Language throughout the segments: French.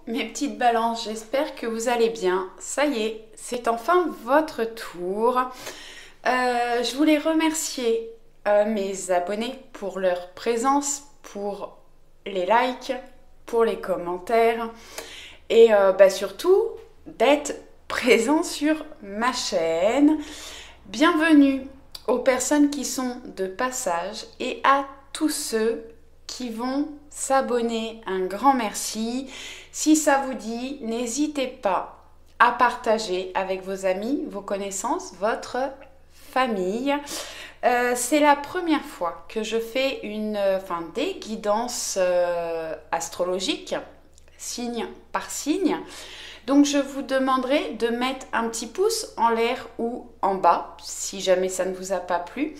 mes petites balances, j'espère que vous allez bien. Ça y est, c'est enfin votre tour. Je voulais remercier mes abonnés pour leur présence, pour les likes, pour les commentaires et surtout d'être présent sur ma chaîne. Bienvenue aux personnes qui sont de passage et à tous ceux qui vont s'abonner. Un grand merci. Si ça vous dit, n'hésitez pas à partager avec vos amis, vos connaissances, votre famille. C'est la première fois que je fais des guidances astrologiques, signe par signe. Donc je vous demanderai de mettre un petit pouce en l'air ou en bas, si jamais ça ne vous a pas plu,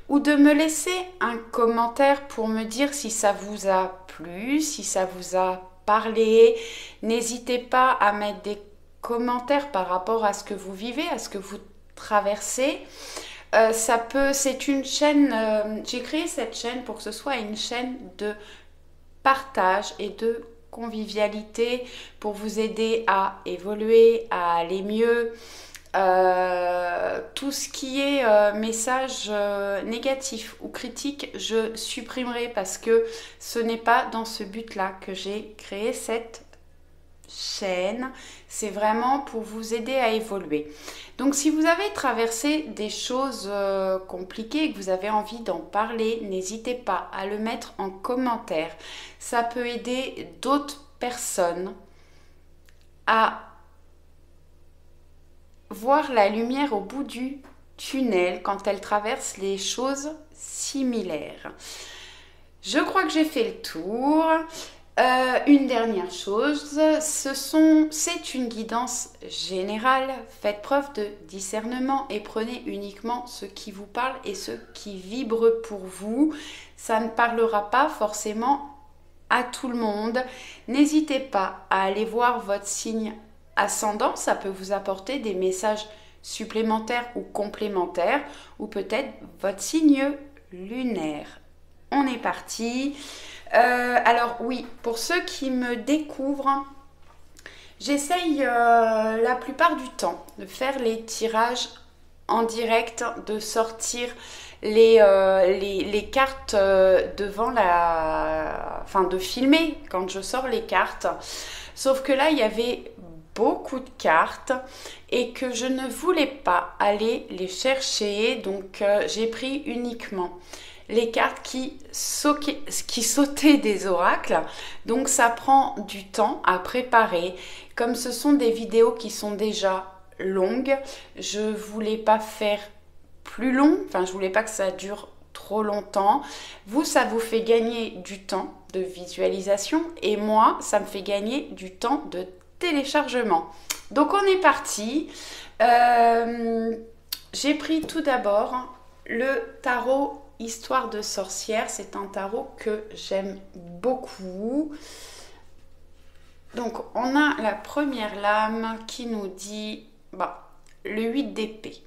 ou de me laisser un commentaire pour me dire si ça vous a plu, si ça vous a parlé. N'hésitez pas à mettre des commentaires par rapport à ce que vous vivez, à ce que vous traversez. C'est une chaîne, j'ai créé cette chaîne pour que ce soit une chaîne de partage et de convivialité pour vous aider à évoluer, à aller mieux. Tout ce qui est message négatif ou critique, je supprimerai parce que ce n'est pas dans ce but-là que j'ai créé cette chaîne. C'est vraiment pour vous aider à évoluer. Donc si vous avez traversé des choses compliquées et que vous avez envie d'en parler, n'hésitez pas à le mettre en commentaire. Ça peut aider d'autres personnes à voir la lumière au bout du tunnel quand elles traversent les choses similaires. Je crois que j'ai fait le tour. Une dernière chose, c'est une guidance générale. Faites preuve de discernement et prenez uniquement ce qui vous parle et ce qui vibre pour vous. Ça ne parlera pas forcément à tout le monde. N'hésitez pas à aller voir votre signe ascendant. Ça peut vous apporter des messages supplémentaires ou complémentaires, ou peut-être votre signe lunaire. On est parti. Alors oui, pour ceux qui me découvrent, j'essaye la plupart du temps de faire les tirages en direct, de sortir les cartes devant de filmer quand je sors les cartes. Sauf que là, il y avait beaucoup de cartes et que je ne voulais pas aller les chercher. Donc, j'ai pris uniquement les cartes qui sautaient des oracles. Donc ça prend du temps à préparer. Comme ce sont des vidéos qui sont déjà longues, je voulais pas faire plus long. Je voulais pas que ça dure trop longtemps. Vous, ça vous fait gagner du temps de visualisation et moi, ça me fait gagner du temps de téléchargement. Donc on est parti. J'ai pris tout d'abord le tarot Histoire de sorcière. C'est un tarot que j'aime beaucoup. Donc on a la première lame qui nous dit le 8 d'épée.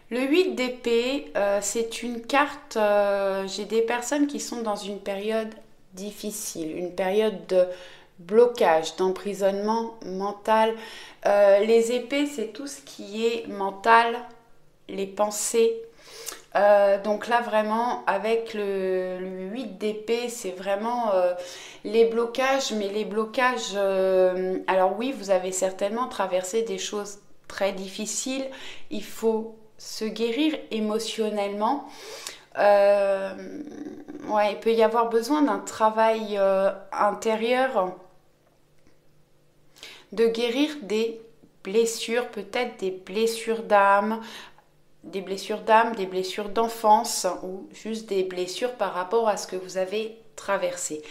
Le 8 d'épée, c'est une carte, j'ai des personnes qui sont dans une période difficile, une période de blocage, d'emprisonnement mental. Les épées, c'est tout ce qui est mental, les pensées. Donc là vraiment avec le 8 d'épée, c'est vraiment les blocages, mais les blocages, alors oui, vous avez certainement traversé des choses très difficiles, il faut se guérir émotionnellement. Il peut y avoir besoin d'un travail intérieur, de guérir des blessures, peut-être des blessures d'âme, des blessures d'enfance ou juste des blessures par rapport à ce que vous avez traversé.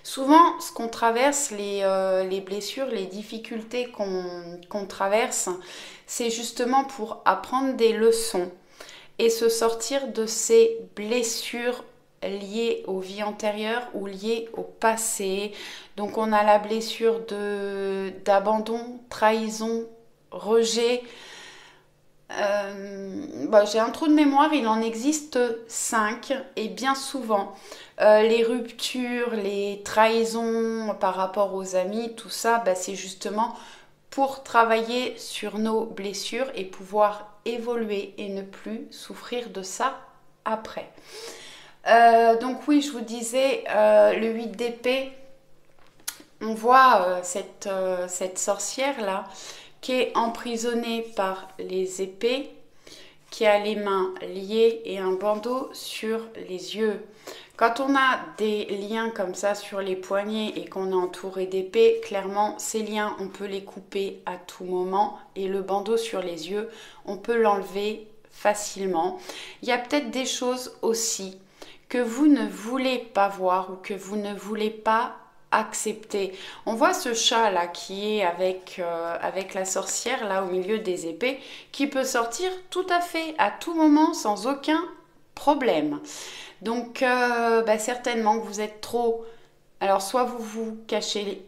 Souvent, ce qu'on traverse, les blessures, les difficultés qu'on traverse, c'est justement pour apprendre des leçons et se sortir de ces blessures liées aux vies antérieures ou liées au passé. Donc on a la blessure d'abandon, trahison, rejet. J'ai un trou de mémoire, il en existe 5 et bien souvent les ruptures, les trahisons par rapport aux amis, tout ça, c'est justement pour travailler sur nos blessures et pouvoir évoluer et ne plus souffrir de ça après. Donc oui, je vous disais, le 8 d'épée, on voit cette sorcière-là qui est emprisonnée par les épées, qui a les mains liées et un bandeau sur les yeux. Quand on a des liens comme ça sur les poignets et qu'on est entouré d'épées, clairement, ces liens, on peut les couper à tout moment. Et le bandeau sur les yeux, on peut l'enlever facilement. Il y a peut-être des choses aussi que vous ne voulez pas voir ou que vous ne voulez pas accepter. On voit ce chat là qui est avec la sorcière là au milieu des épées qui peut sortir tout à fait à tout moment sans aucun problème. Donc certainement que vous êtes trop... Alors soit vous vous cachez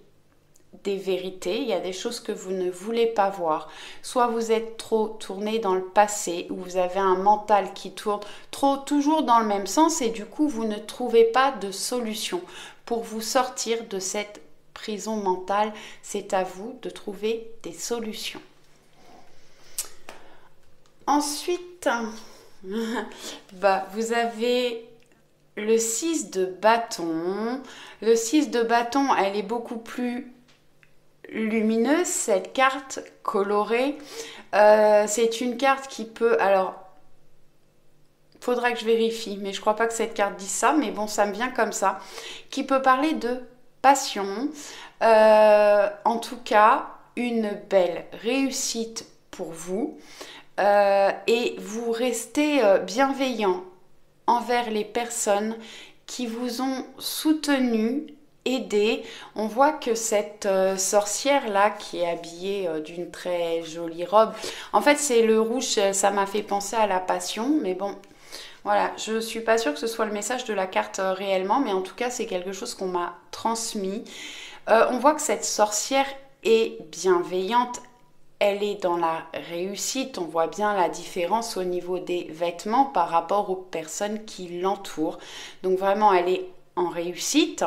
des vérités, il y a des choses que vous ne voulez pas voir, soit vous êtes trop tourné dans le passé ou vous avez un mental qui tourne trop toujours dans le même sens et du coup vous ne trouvez pas de solution pour vous sortir de cette prison mentale. C'est à vous de trouver des solutions. Ensuite, vous avez le 6 de bâton. Le 6 de bâton, elle est beaucoup plus lumineuse, cette carte colorée. C'est une carte qui peut... Alors, faudra que je vérifie, mais je crois pas que cette carte dise ça, mais bon, ça me vient comme ça. Qui peut parler de passion. En tout cas, une belle réussite pour vous. Et vous restez bienveillant envers les personnes qui vous ont soutenu, aidé. On voit que cette sorcière là qui est habillée d'une très jolie robe, en fait c'est le rouge, ça m'a fait penser à la passion, mais bon voilà, je suis pas sûre que ce soit le message de la carte réellement, mais en tout cas c'est quelque chose qu'on m'a transmis. On voit que cette sorcière est bienveillante. Elle est dans la réussite, on voit bien la différence au niveau des vêtements par rapport aux personnes qui l'entourent. Donc vraiment, elle est en réussite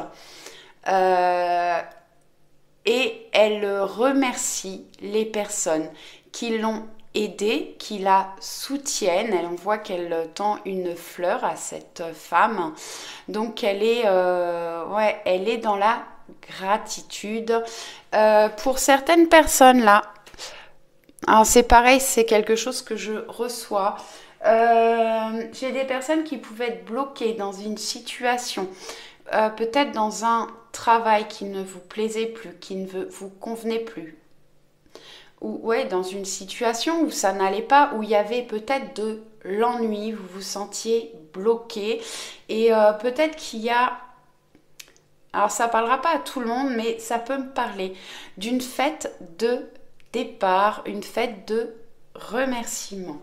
et elle remercie les personnes qui l'ont aidée, qui la soutiennent. On voit qu'elle tend une fleur à cette femme. Donc elle est dans la gratitude. Pour certaines personnes là, alors c'est pareil, c'est quelque chose que je reçois. J'ai des personnes qui pouvaient être bloquées dans une situation, peut-être dans un travail qui ne vous plaisait plus, qui ne vous convenait plus. Ou dans une situation où ça n'allait pas, où il y avait peut-être de l'ennui, vous vous sentiez bloqué. Et peut-être qu'il y a... Alors ça ne parlera pas à tout le monde, mais ça peut me parler d'une fête de départ, une fête de remerciement.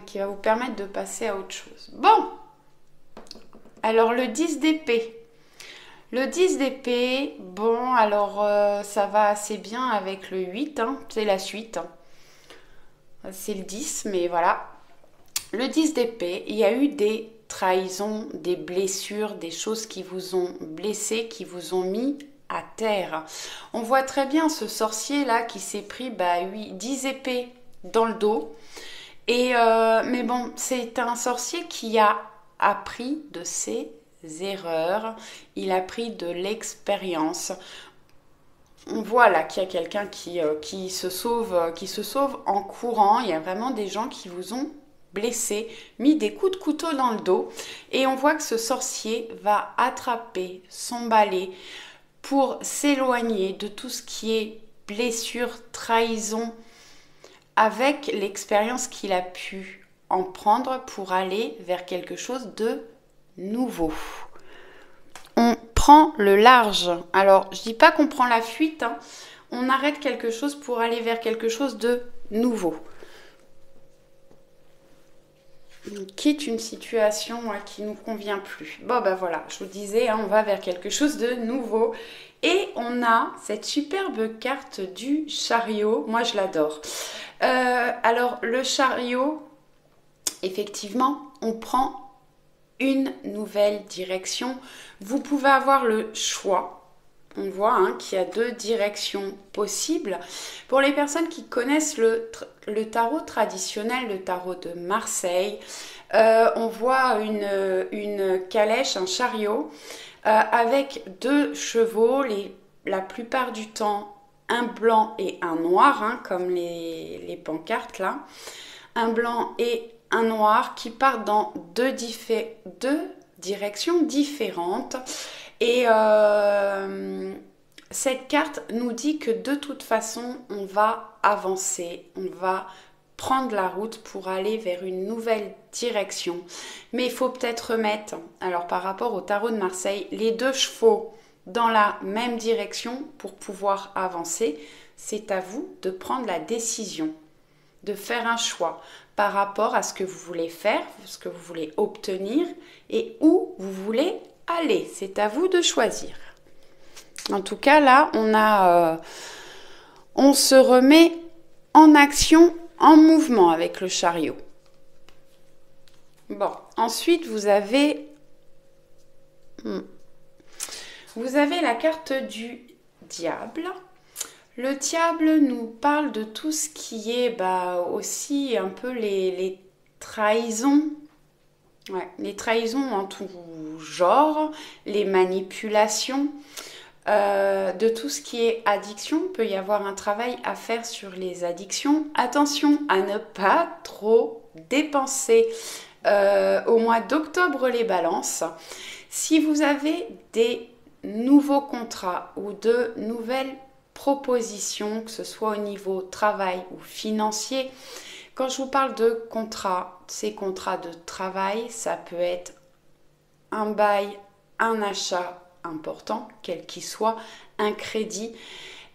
Qui va vous permettre de passer à autre chose. Bon, alors le 10 d'épée. Le 10 d'épée, bon, alors ça va assez bien avec le 8, c'est la suite. C'est le 10, mais voilà. Le 10 d'épée, il y a eu des trahisons, des blessures, des choses qui vous ont blessé, qui vous ont mis à terre. On voit très bien ce sorcier là qui s'est pris 10 épées dans le dos. Et mais bon, c'est un sorcier qui a appris de ses erreurs, il a pris de l'expérience. On voit là qu'il y a quelqu'un qui se sauve en courant. Il y a vraiment des gens qui vous ont blessé, mis des coups de couteau dans le dos, et on voit que ce sorcier va attraper son balai pour s'éloigner de tout ce qui est blessure, trahison, avec l'expérience qu'il a pu en prendre pour aller vers quelque chose de nouveau. On prend le large. Alors, je dis pas qu'on prend la fuite, on arrête quelque chose pour aller vers quelque chose de nouveau. quitte une situation qui ne nous convient plus. Bon, ben voilà, je vous disais, hein, on va vers quelque chose de nouveau. Et on a cette superbe carte du chariot. Moi, je l'adore. Alors, le chariot, effectivement, on prend une nouvelle direction. Vous pouvez avoir le choix. On voit hein, qu'il y a deux directions possibles. Pour les personnes qui connaissent le tarot traditionnel, le tarot de Marseille, on voit une calèche, un chariot, avec deux chevaux, la plupart du temps un blanc et un noir, hein, comme les pancartes là. Un blanc et un noir qui partent dans deux directions différentes. Et cette carte nous dit que de toute façon, on va avancer, on va prendre la route pour aller vers une nouvelle direction. Mais il faut peut-être remettre, alors par rapport au tarot de Marseille, les deux chevaux dans la même direction pour pouvoir avancer. C'est à vous de prendre la décision, de faire un choix par rapport à ce que vous voulez faire, ce que vous voulez obtenir et où vous voulez aller. C'est à vous de choisir. En tout cas, là, on se remet en action, en mouvement avec le chariot. Bon, ensuite, vous avez la carte du diable. Le diable nous parle de tout ce qui est aussi un peu les trahisons. Ouais, les trahisons en tout genre, les manipulations, de tout ce qui est addiction. Il peut y avoir un travail à faire sur les addictions. Attention à ne pas trop dépenser au mois d'octobre les balances. Si vous avez des nouveaux contrats ou de nouvelles propositions, que ce soit au niveau travail ou financier, quand je vous parle de contrats, ces contrats de travail, ça peut être un bail, un achat important, quel qu'il soit, un crédit.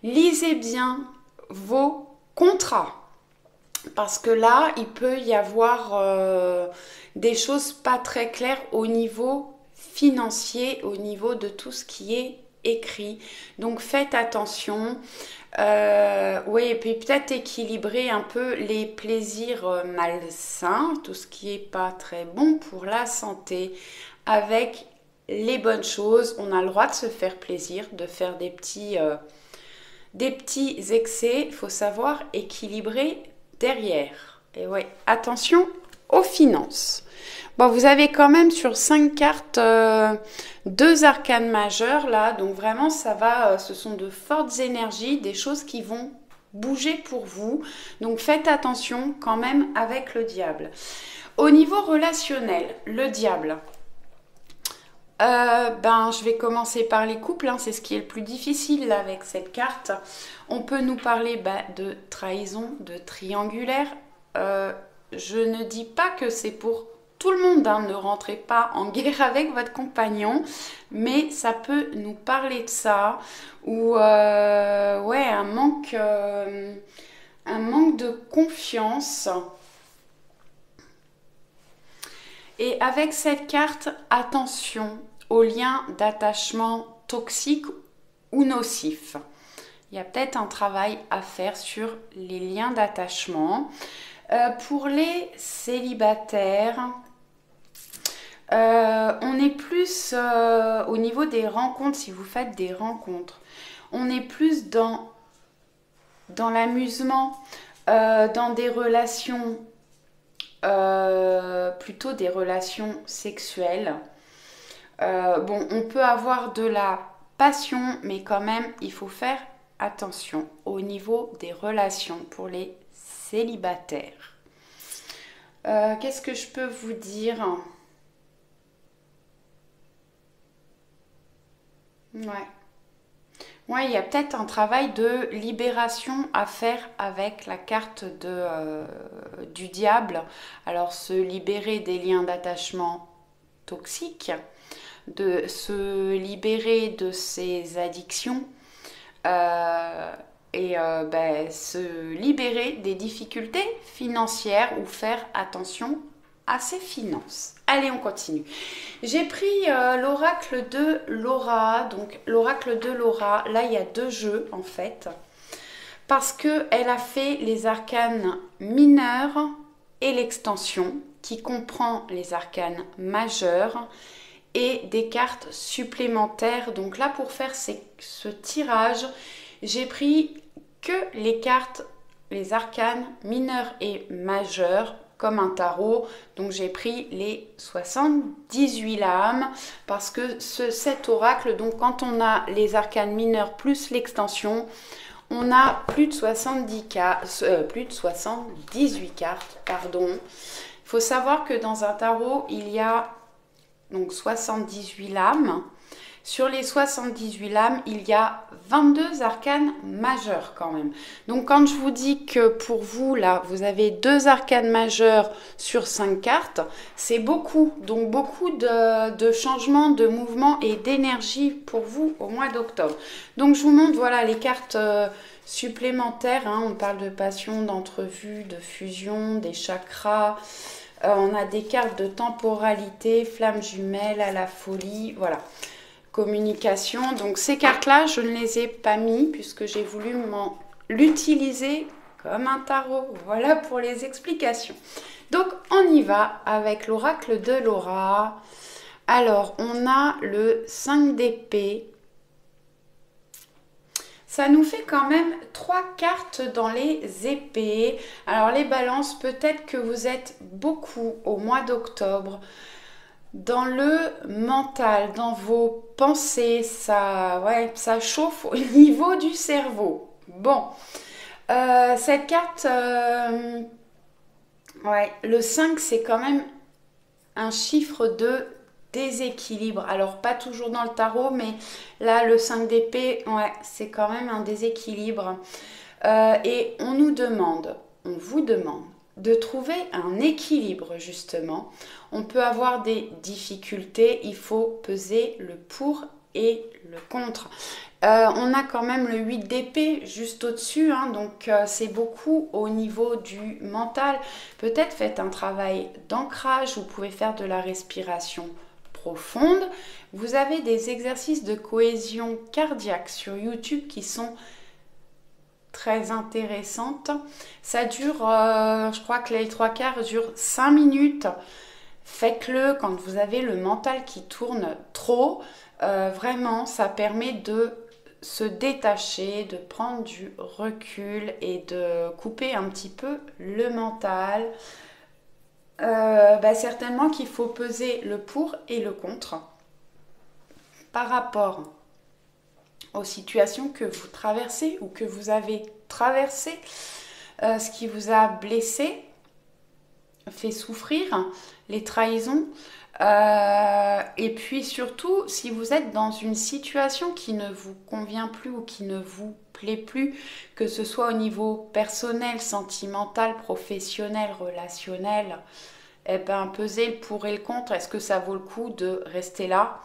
Lisez bien vos contrats parce que là, il peut y avoir des choses pas très claires au niveau financier, au niveau de tout ce qui est écrit. Donc faites attention. Oui, et puis peut-être équilibrer un peu les plaisirs malsains, tout ce qui n'est pas très bon pour la santé, avec les bonnes choses. On a le droit de se faire plaisir, de faire des petits excès. Il faut savoir équilibrer derrière. Et ouais, attention aux finances. Bon, vous avez quand même sur 5 cartes 2 arcanes majeures là, donc vraiment ça va, ce sont de fortes énergies, des choses qui vont bouger pour vous. Donc faites attention quand même avec le diable. Au niveau relationnel, le diable. Je vais commencer par les couples, hein, c'est ce qui est le plus difficile là, avec cette carte. On peut nous parler de trahison, de triangulaire. Je ne dis pas que c'est pour tout le monde, hein, ne rentrez pas en guerre avec votre compagnon, mais ça peut nous parler de ça, ou un manque de confiance. Et avec cette carte, attention aux liens d'attachement toxiques ou nocifs. Il y a peut-être un travail à faire sur les liens d'attachement. Pour les célibataires, on est plus au niveau des rencontres, si vous faites des rencontres, on est plus dans l'amusement, dans des relations, plutôt des relations sexuelles. On peut avoir de la passion, mais quand même, il faut faire attention au niveau des relations pour les célibataires. Qu'est-ce que je peux vous dire ? Ouais, il y a peut-être un travail de libération à faire avec la carte du diable. Alors, se libérer des liens d'attachement toxiques, de se libérer de ses addictions se libérer des difficultés financières ou faire attention assez finance. Allez, on continue. J'ai pris l'oracle de Laura. Donc, l'oracle de Laura, là, il y a 2 jeux, en fait. Parce qu'elle a fait les arcanes mineurs et l'extension, qui comprend les arcanes majeurs et des cartes supplémentaires. Donc là, pour faire ce tirage, j'ai pris que les cartes, les arcanes mineurs et majeurs, comme un tarot. Donc j'ai pris les 78 lames parce que cet oracle, donc quand on a les arcanes mineurs plus l'extension, on a plus de 78 cartes, pardon. Il faut savoir que dans un tarot, il y a donc 78 lames. Sur les 78 lames, il y a 22 arcanes majeures quand même. Donc quand je vous dis que pour vous, là, vous avez 2 arcanes majeures sur 5 cartes, c'est beaucoup. Donc beaucoup de changements, de mouvements et d'énergie pour vous au mois d'octobre. Donc je vous montre, voilà, les cartes supplémentaires. Hein. On parle de passion, d'entrevue, de fusion, des chakras. On a des cartes de temporalité, flamme jumelle, à la folie, voilà. Communication. Donc ces cartes-là, je ne les ai pas mis puisque j'ai voulu l'utiliser comme un tarot. Voilà pour les explications. Donc on y va avec l'oracle de Laura. Alors on a le 5 d'épée. Ça nous fait quand même 3 cartes dans les épées. Alors les balances, peut-être que vous êtes beaucoup au mois d'octobre dans le mental, dans vos pensées, ça chauffe au niveau du cerveau. Bon, cette carte, le 5, c'est quand même un chiffre de déséquilibre. Alors, pas toujours dans le tarot, mais là, le 5 d'épée, c'est quand même un déséquilibre. Et on vous demande de trouver un équilibre, justement. On peut avoir des difficultés, il faut peser le pour et le contre. On a quand même le 8 d'épée juste au-dessus, hein, donc c'est beaucoup au niveau du mental. Peut-être faites un travail d'ancrage, vous pouvez faire de la respiration profonde. Vous avez des exercices de cohésion cardiaque sur YouTube qui sont très intéressantes. Ça dure, je crois que les 3/4 durent 5 minutes. Faites-le quand vous avez le mental qui tourne trop. Vraiment, ça permet de se détacher, de prendre du recul et de couper un petit peu le mental. Certainement qu'il faut peser le pour et le contre par rapport aux situations que vous traversez ou que vous avez traversées, ce qui vous a blessé, fait souffrir, les trahisons, et puis surtout si vous êtes dans une situation qui ne vous convient plus ou qui ne vous plaît plus, que ce soit au niveau personnel, sentimental, professionnel, relationnel, pesez le pour et le contre. Est-ce que ça vaut le coup de rester là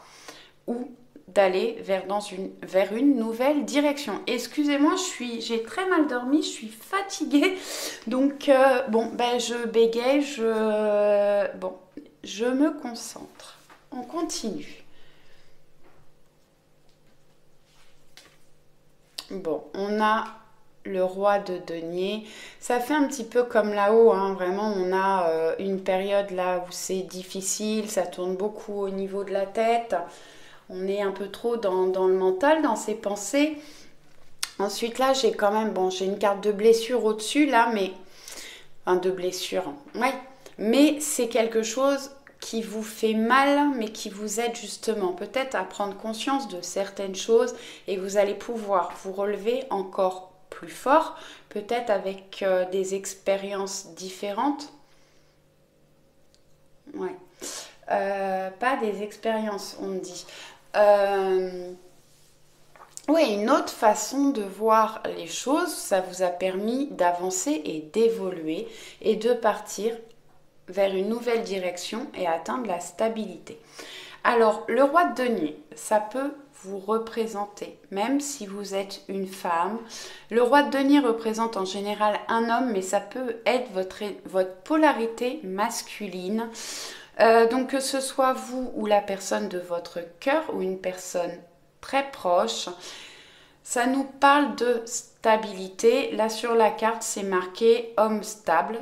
ou d'aller vers une nouvelle direction? Excusez-moi, j'ai très mal dormi, je suis fatiguée, donc je bégaye, je me concentre. On continue. Bon, on a le roi de denier. Ça fait un petit peu comme là-haut, hein. Vraiment, on a une période là où c'est difficile, ça tourne beaucoup au niveau de la tête. On est un peu trop dans le mental, dans ses pensées. Ensuite, là, j'ai quand même, j'ai une carte de blessure au-dessus, là, mais... Enfin, de blessure, ouais. Mais c'est quelque chose qui vous fait mal, mais qui vous aide justement peut-être à prendre conscience de certaines choses et vous allez pouvoir vous relever encore plus fort, peut-être avec des expériences différentes. Ouais. Pas des expériences, on me dit. Oui, une autre façon de voir les choses, ça vous a permis d'avancer et d'évoluer et de partir vers une nouvelle direction et atteindre la stabilité. Alors, le roi de denier, ça peut vous représenter, même si vous êtes une femme. Le roi de denier représente en général un homme, mais ça peut être votre polarité masculine. Donc que ce soit vous ou la personne de votre cœur ou une personne très proche, ça nous parle de stabilité. Là sur la carte, c'est marqué homme stable,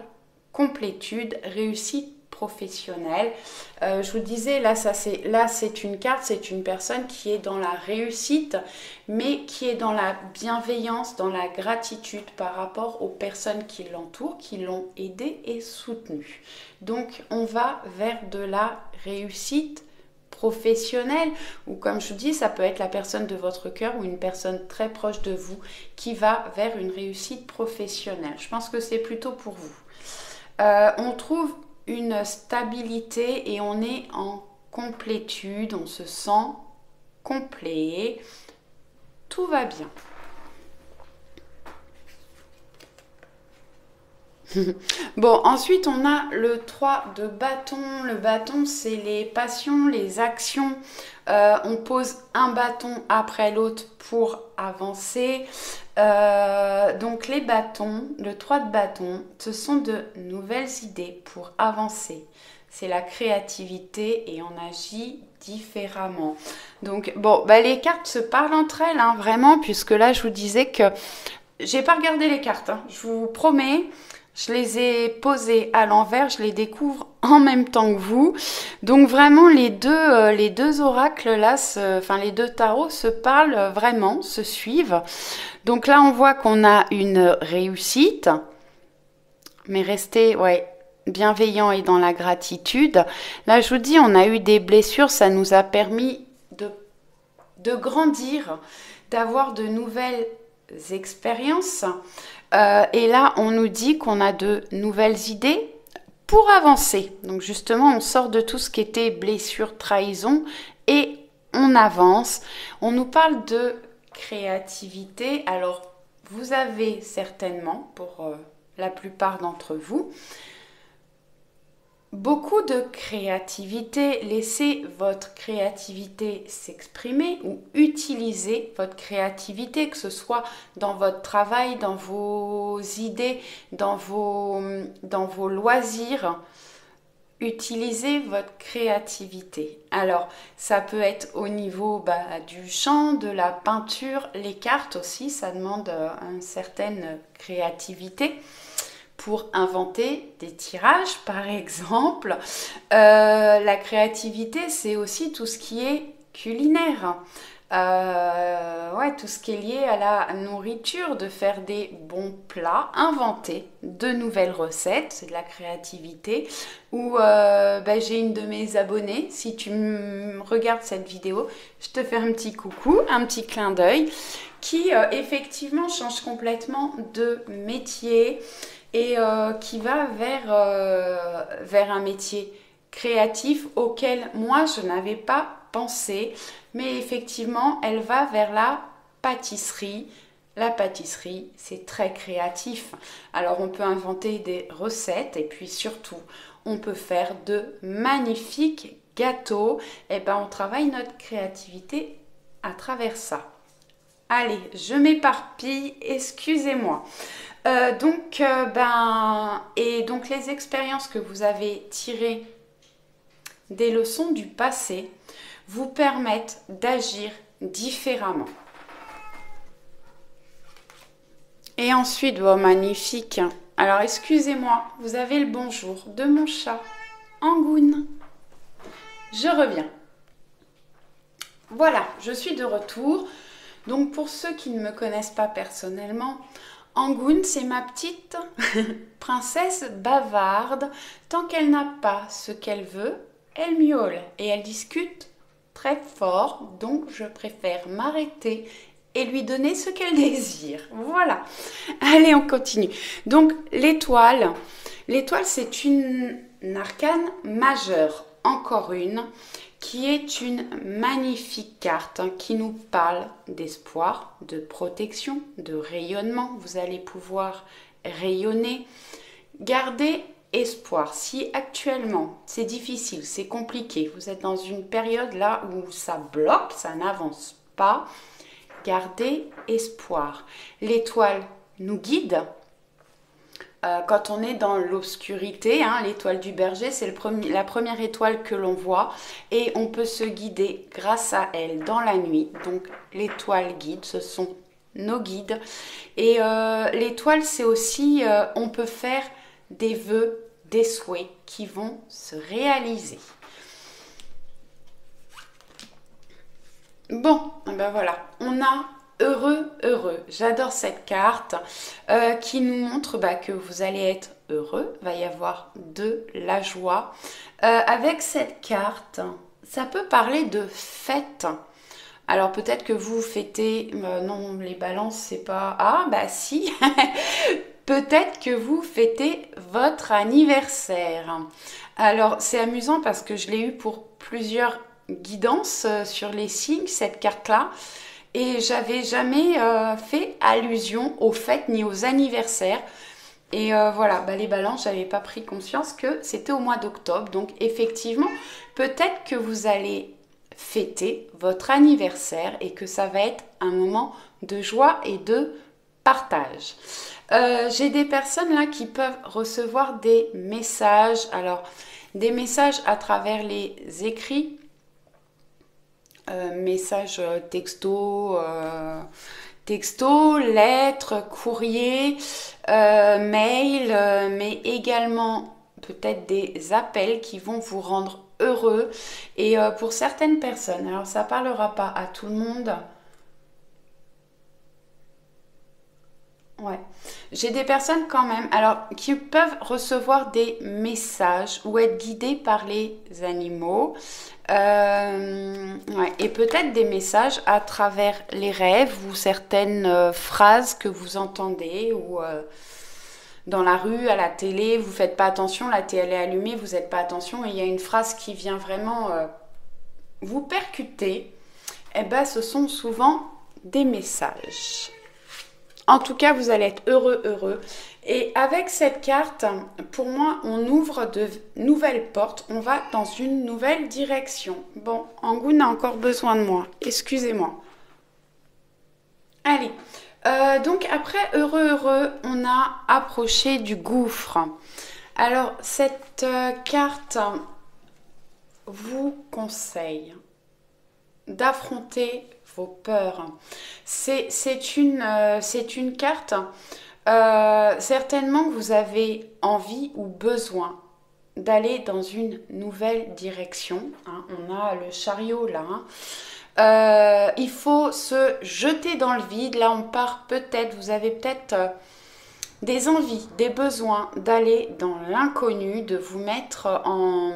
complétude, réussite professionnelle. Je vous disais, là c'est une carte, c'est une personne qui est dans la réussite, mais qui est dans la bienveillance, dans la gratitude par rapport aux personnes qui l'entourent, qui l'ont aidé et soutenu. Donc on va vers de la réussite professionnelle, ou comme je vous dis, ça peut être la personne de votre cœur ou une personne très proche de vous qui va vers une réussite professionnelle. Je pense que c'est plutôt pour vous. On trouve une stabilité et on est en complétude, on se sent complet, tout va bien. Bon, ensuite on a le 3 de bâton. Le bâton, c'est les passions, les actions. On pose un bâton après l'autre pour avancer. Donc les bâtons, le 3 de bâton, ce sont de nouvelles idées pour avancer. C'est la créativité et on agit différemment. Donc bon, les cartes se parlent entre elles, hein, vraiment, puisque là je vous disais que j'ai pas regardé les cartes, hein, je vous promets. Je les ai posées à l'envers, je les découvre en même temps que vous. Donc vraiment, les deux oracles là, les deux tarots se parlent vraiment, se suivent. Donc là, on voit qu'on a une réussite, mais restez bienveillant et dans la gratitude. Là, je vous dis, on a eu des blessures, ça nous a permis de grandir, d'avoir de nouvelles expériences. Et là, on nous dit qu'on a de nouvelles idées pour avancer. Donc justement, on sort de tout ce qui était blessure, trahison et on avance. On nous parle de créativité. Alors, vous avez certainement, pour la plupart d'entre vous, beaucoup de créativité. Laissez votre créativité s'exprimer ou utilisez votre créativité, que ce soit dans votre travail, dans vos idées, dans vos loisirs. Utilisez votre créativité. Alors, ça peut être au niveau du chant, de la peinture, les cartes aussi, ça demande une certaine créativité. Pour inventer des tirages, par exemple. La créativité, c'est aussi tout ce qui est culinaire. Tout ce qui est lié à la nourriture, de faire des bons plats, inventer de nouvelles recettes, c'est de la créativité. Ou j'ai une de mes abonnées, si tu regardes cette vidéo, je te fais un petit coucou, un petit clin d'œil, qui effectivement change complètement de métier et qui va vers un métier créatif auquel moi je n'avais pas pensé, mais effectivement elle va vers la pâtisserie. La pâtisserie, c'est très créatif. Alors on peut inventer des recettes et puis surtout on peut faire de magnifiques gâteaux. Et on travaille notre créativité à travers ça. Allez, je m'éparpille, excusez-moi. Donc les expériences que vous avez tirées des leçons du passé vous permettent d'agir différemment. Et ensuite, magnifique. Alors excusez-moi, vous avez le bonjour de mon chat, Angoune. Je reviens. Voilà, je suis de retour. Donc pour ceux qui ne me connaissent pas personnellement, Angoune, c'est ma petite princesse bavarde. Tant qu'elle n'a pas ce qu'elle veut, elle miaule et elle discute très fort. Donc je préfère m'arrêter et lui donner ce qu'elle désire. Voilà. Allez, on continue. Donc l'étoile. L'étoile, c'est une arcane majeure. Encore une, qui est une magnifique carte qui nous parle d'espoir, de protection, de rayonnement. Vous allez pouvoir rayonner. Gardez espoir. Si actuellement c'est difficile, c'est compliqué, vous êtes dans une période là où ça bloque, ça n'avance pas, gardez espoir. L'étoile nous guide. Quand on est dans l'obscurité, hein, l'étoile du berger, c'est la première étoile que l'on voit et on peut se guider grâce à elle dans la nuit. Donc l'étoile guide, ce sont nos guides. Et l'étoile, c'est aussi, on peut faire des vœux, des souhaits qui vont se réaliser. Bon, ben voilà, on a heureux, heureux. J'adore cette carte qui nous montre que vous allez être heureux. Il va y avoir de la joie. Avec cette carte, ça peut parler de fête. Alors peut-être que vous fêtez... non, les balances, c'est pas... Ah, bah si peut-être que vous fêtez votre anniversaire. Alors c'est amusant parce que je l'ai eu pour plusieurs guidances sur les signes, cette carte-là. Et j'avais jamais fait allusion aux fêtes ni aux anniversaires. Et voilà, les balances, j'avais pas pris conscience que c'était au mois d'octobre. Donc effectivement, peut-être que vous allez fêter votre anniversaire et que ça va être un moment de joie et de partage. J'ai des personnes là qui peuvent recevoir des messages. Alors, des messages à travers les écrits. Messages texto, lettres, courriers, mails, mais également peut-être des appels qui vont vous rendre heureux. Et pour certaines personnes, alors ça parlera pas à tout le monde. Ouais, j'ai des personnes quand même, alors qui peuvent recevoir des messages ou être guidées par les animaux. Ouais, et peut-être des messages à travers les rêves ou certaines phrases que vous entendez ou dans la rue, à la télé, vous faites pas attention, la télé est allumée, vous n'êtes pas attention et il y a une phrase qui vient vraiment vous percuter. Eh ben, ce sont souvent des messages. En tout cas, vous allez être heureux, heureux. Et avec cette carte, pour moi, on ouvre de nouvelles portes. On va dans une nouvelle direction. Bon, Angoune a encore besoin de moi. Excusez-moi. Allez. Donc après heureux, heureux, on a approché du gouffre. Alors, cette carte vous conseille d'affronter vos peurs. C'est une carte, certainement que vous avez envie ou besoin d'aller dans une nouvelle direction. Hein. On a le chariot là. Hein. Il faut se jeter dans le vide. Là, on part peut-être, vous avez peut-être des envies, des besoins d'aller dans l'inconnu, de vous mettre en...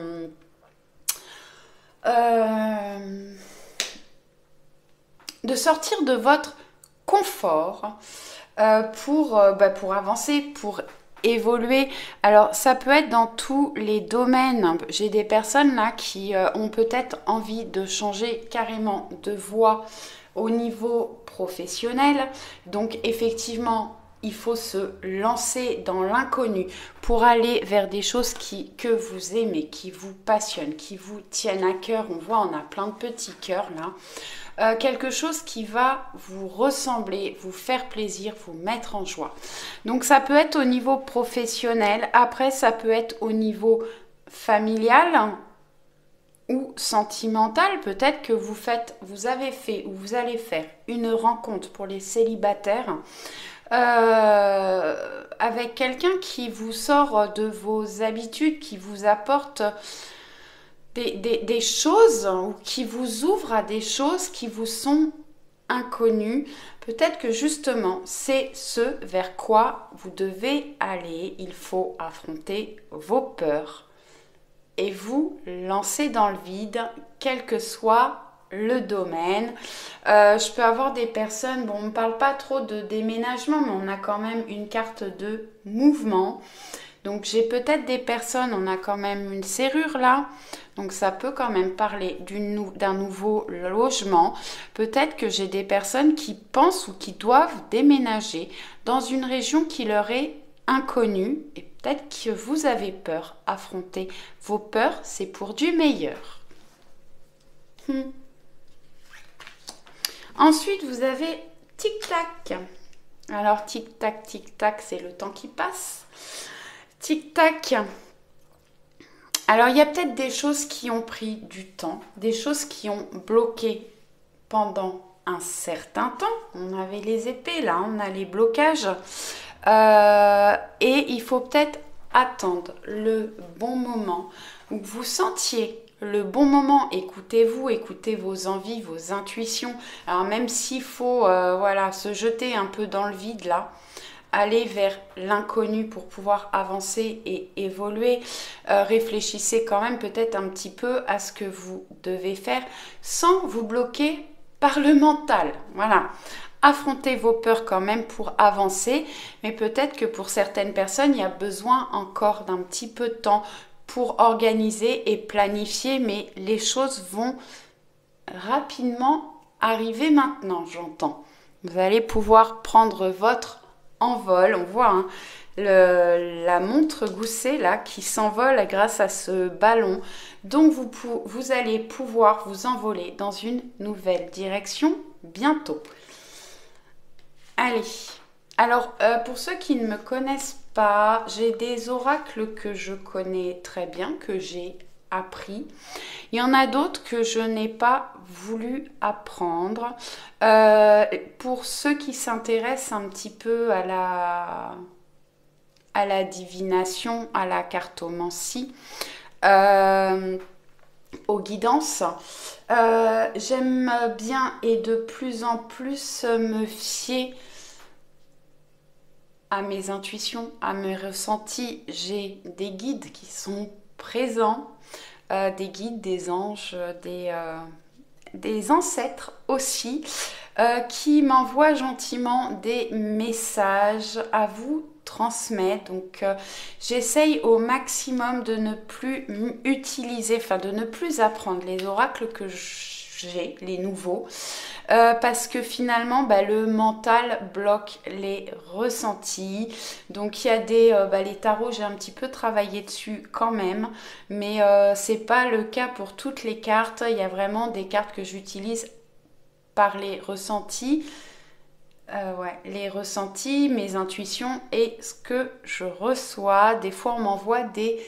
de sortir de votre confort pour avancer, pour évoluer. Alors ça peut être dans tous les domaines. J'ai des personnes là qui ont peut-être envie de changer carrément de voie au niveau professionnel. Donc effectivement, il faut se lancer dans l'inconnu pour aller vers des choses que vous aimez, qui vous passionnent, qui vous tiennent à cœur. On voit, on a plein de petits cœurs là. Quelque chose qui va vous ressembler, vous faire plaisir, vous mettre en joie. Donc ça peut être au niveau professionnel, après ça peut être au niveau familial ou sentimental. Peut-être que vous avez fait ou vous allez faire une rencontre pour les célibataires avec quelqu'un qui vous sort de vos habitudes, qui vous apporte des choses ou qui vous ouvre à des choses qui vous sont inconnues. Peut-être que justement, c'est ce vers quoi vous devez aller. Il faut affronter vos peurs et vous lancer dans le vide, quel que soit le domaine. Je peux avoir des personnes, bon, on ne parle pas trop de déménagement, mais on a quand même une carte de mouvement. Donc j'ai peut-être des personnes, on a quand même une serrure là, donc ça peut quand même parler d'un nouveau logement. Peut-être que j'ai des personnes qui pensent ou qui doivent déménager dans une région qui leur est inconnue. Et Peut-être que vous avez peur. Affronter vos peurs, c'est pour du meilleur. Ensuite, vous avez tic-tac. Alors, tic-tac, tic-tac, c'est le temps qui passe. Tic-tac. Alors, il y a peut-être des choses qui ont pris du temps, des choses qui ont bloqué pendant un certain temps. On avait les épées, là, on a les blocages. Et il faut peut-être attendre le bon moment où vous sentiez le bon moment. Écoutez-vous, écoutez vos envies, vos intuitions. Alors même s'il faut voilà, se jeter un peu dans le vide là, aller vers l'inconnu pour pouvoir avancer et évoluer, réfléchissez quand même peut-être un petit peu à ce que vous devez faire sans vous bloquer par le mental. Voilà. Affrontez vos peurs quand même pour avancer, mais peut-être que pour certaines personnes, il y a besoin encore d'un petit peu de temps pour organiser et planifier, mais les choses vont rapidement arriver maintenant, j'entends. Vous allez pouvoir prendre votre envol. On voit hein, la montre Gousset là qui s'envole grâce à ce ballon. Donc vous allez pouvoir vous envoler dans une nouvelle direction bientôt. Allez, alors pour ceux qui ne me connaissent pas, j'ai des oracles que je connais très bien, que j'ai appris. Il y en a d'autres que je n'ai pas voulu apprendre. Pour ceux qui s'intéressent un petit peu à la divination, à la cartomancie, aux guidances, j'aime bien et de plus en plus me fier à mes intuitions, à mes ressentis. J'ai des guides qui sont présents, des guides, des anges, des ancêtres aussi, qui m'envoient gentiment des messages à vous transmettre. Donc j'essaye au maximum de ne plus utiliser, enfin de ne plus apprendre les oracles que j'ai, les nouveaux, parce que finalement le mental bloque les ressentis. Donc il y a les tarots, j'ai un petit peu travaillé dessus quand même, mais c'est pas le cas pour toutes les cartes. Il y a vraiment des cartes que j'utilise par les ressentis. Les ressentis, mes intuitions et ce que je reçois. Des fois on m'envoie des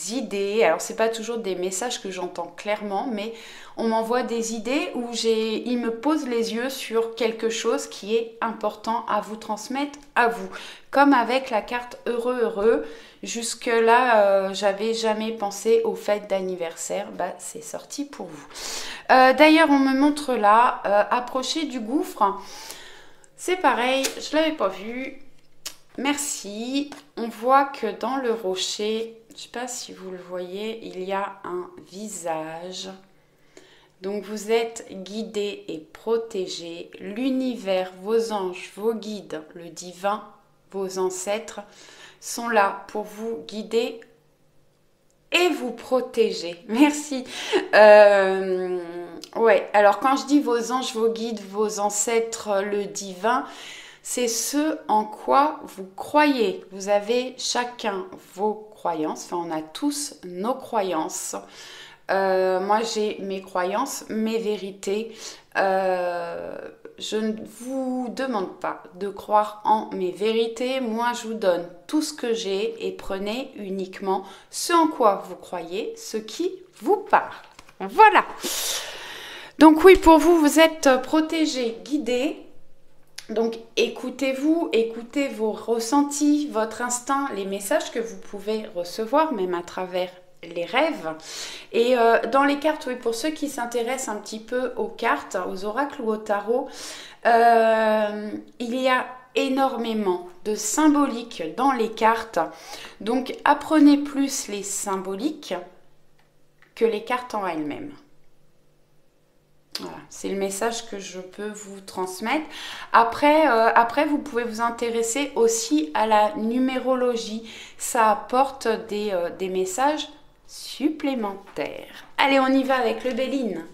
idées, alors c'est pas toujours des messages que j'entends clairement, mais on m'envoie des idées où il me pose les yeux sur quelque chose qui est important à vous transmettre à vous, comme avec la carte heureux, jusque là j'avais jamais pensé aux fêtes d'anniversaire, c'est sorti pour vous. D'ailleurs on me montre là, approcher du gouffre. C'est pareil, je ne l'avais pas vu. Merci. On voit que dans le rocher, je ne sais pas si vous le voyez, il y a un visage. Donc vous êtes guidé et protégé. L'univers, vos anges, vos guides, le divin, vos ancêtres sont là pour vous guider et vous protéger. Merci. Ouais, alors quand je dis vos anges, vos guides, vos ancêtres, le divin, c'est ce en quoi vous croyez. Vous avez chacun vos croyances, enfin on a tous nos croyances. Moi j'ai mes croyances, mes vérités. Je ne vous demande pas de croire en mes vérités. Moi je vous donne tout ce que j'ai et prenez uniquement ce en quoi vous croyez, ce qui vous parle. Voilà. Donc oui, pour vous, vous êtes protégé, guidé. Donc écoutez-vous, écoutez vos ressentis, votre instinct, les messages que vous pouvez recevoir, même à travers les rêves. Et dans les cartes, oui, pour ceux qui s'intéressent un petit peu aux cartes, aux oracles ou au tarot, il y a énormément de symboliques dans les cartes. Donc apprenez plus les symboliques que les cartes en elles-mêmes. Voilà, c'est le message que je peux vous transmettre. Après, vous pouvez vous intéresser aussi à la numérologie. Ça apporte des messages supplémentaires. Allez, on y va avec le Béline.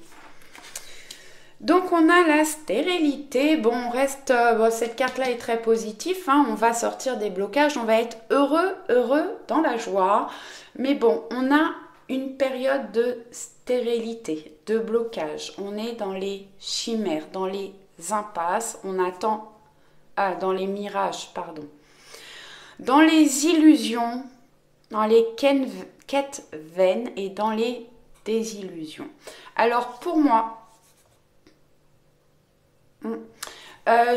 Donc on a la stérilité. Bon, on reste, bon, cette carte-là est très positive, hein. On va sortir des blocages, on va être heureux, heureux dans la joie. Mais bon, on a une période de stérilité, de blocage. On est dans les chimères, dans les impasses. On attend, dans les mirages, pardon. Dans les illusions, dans les quêtes vaines et dans les désillusions. Alors pour moi,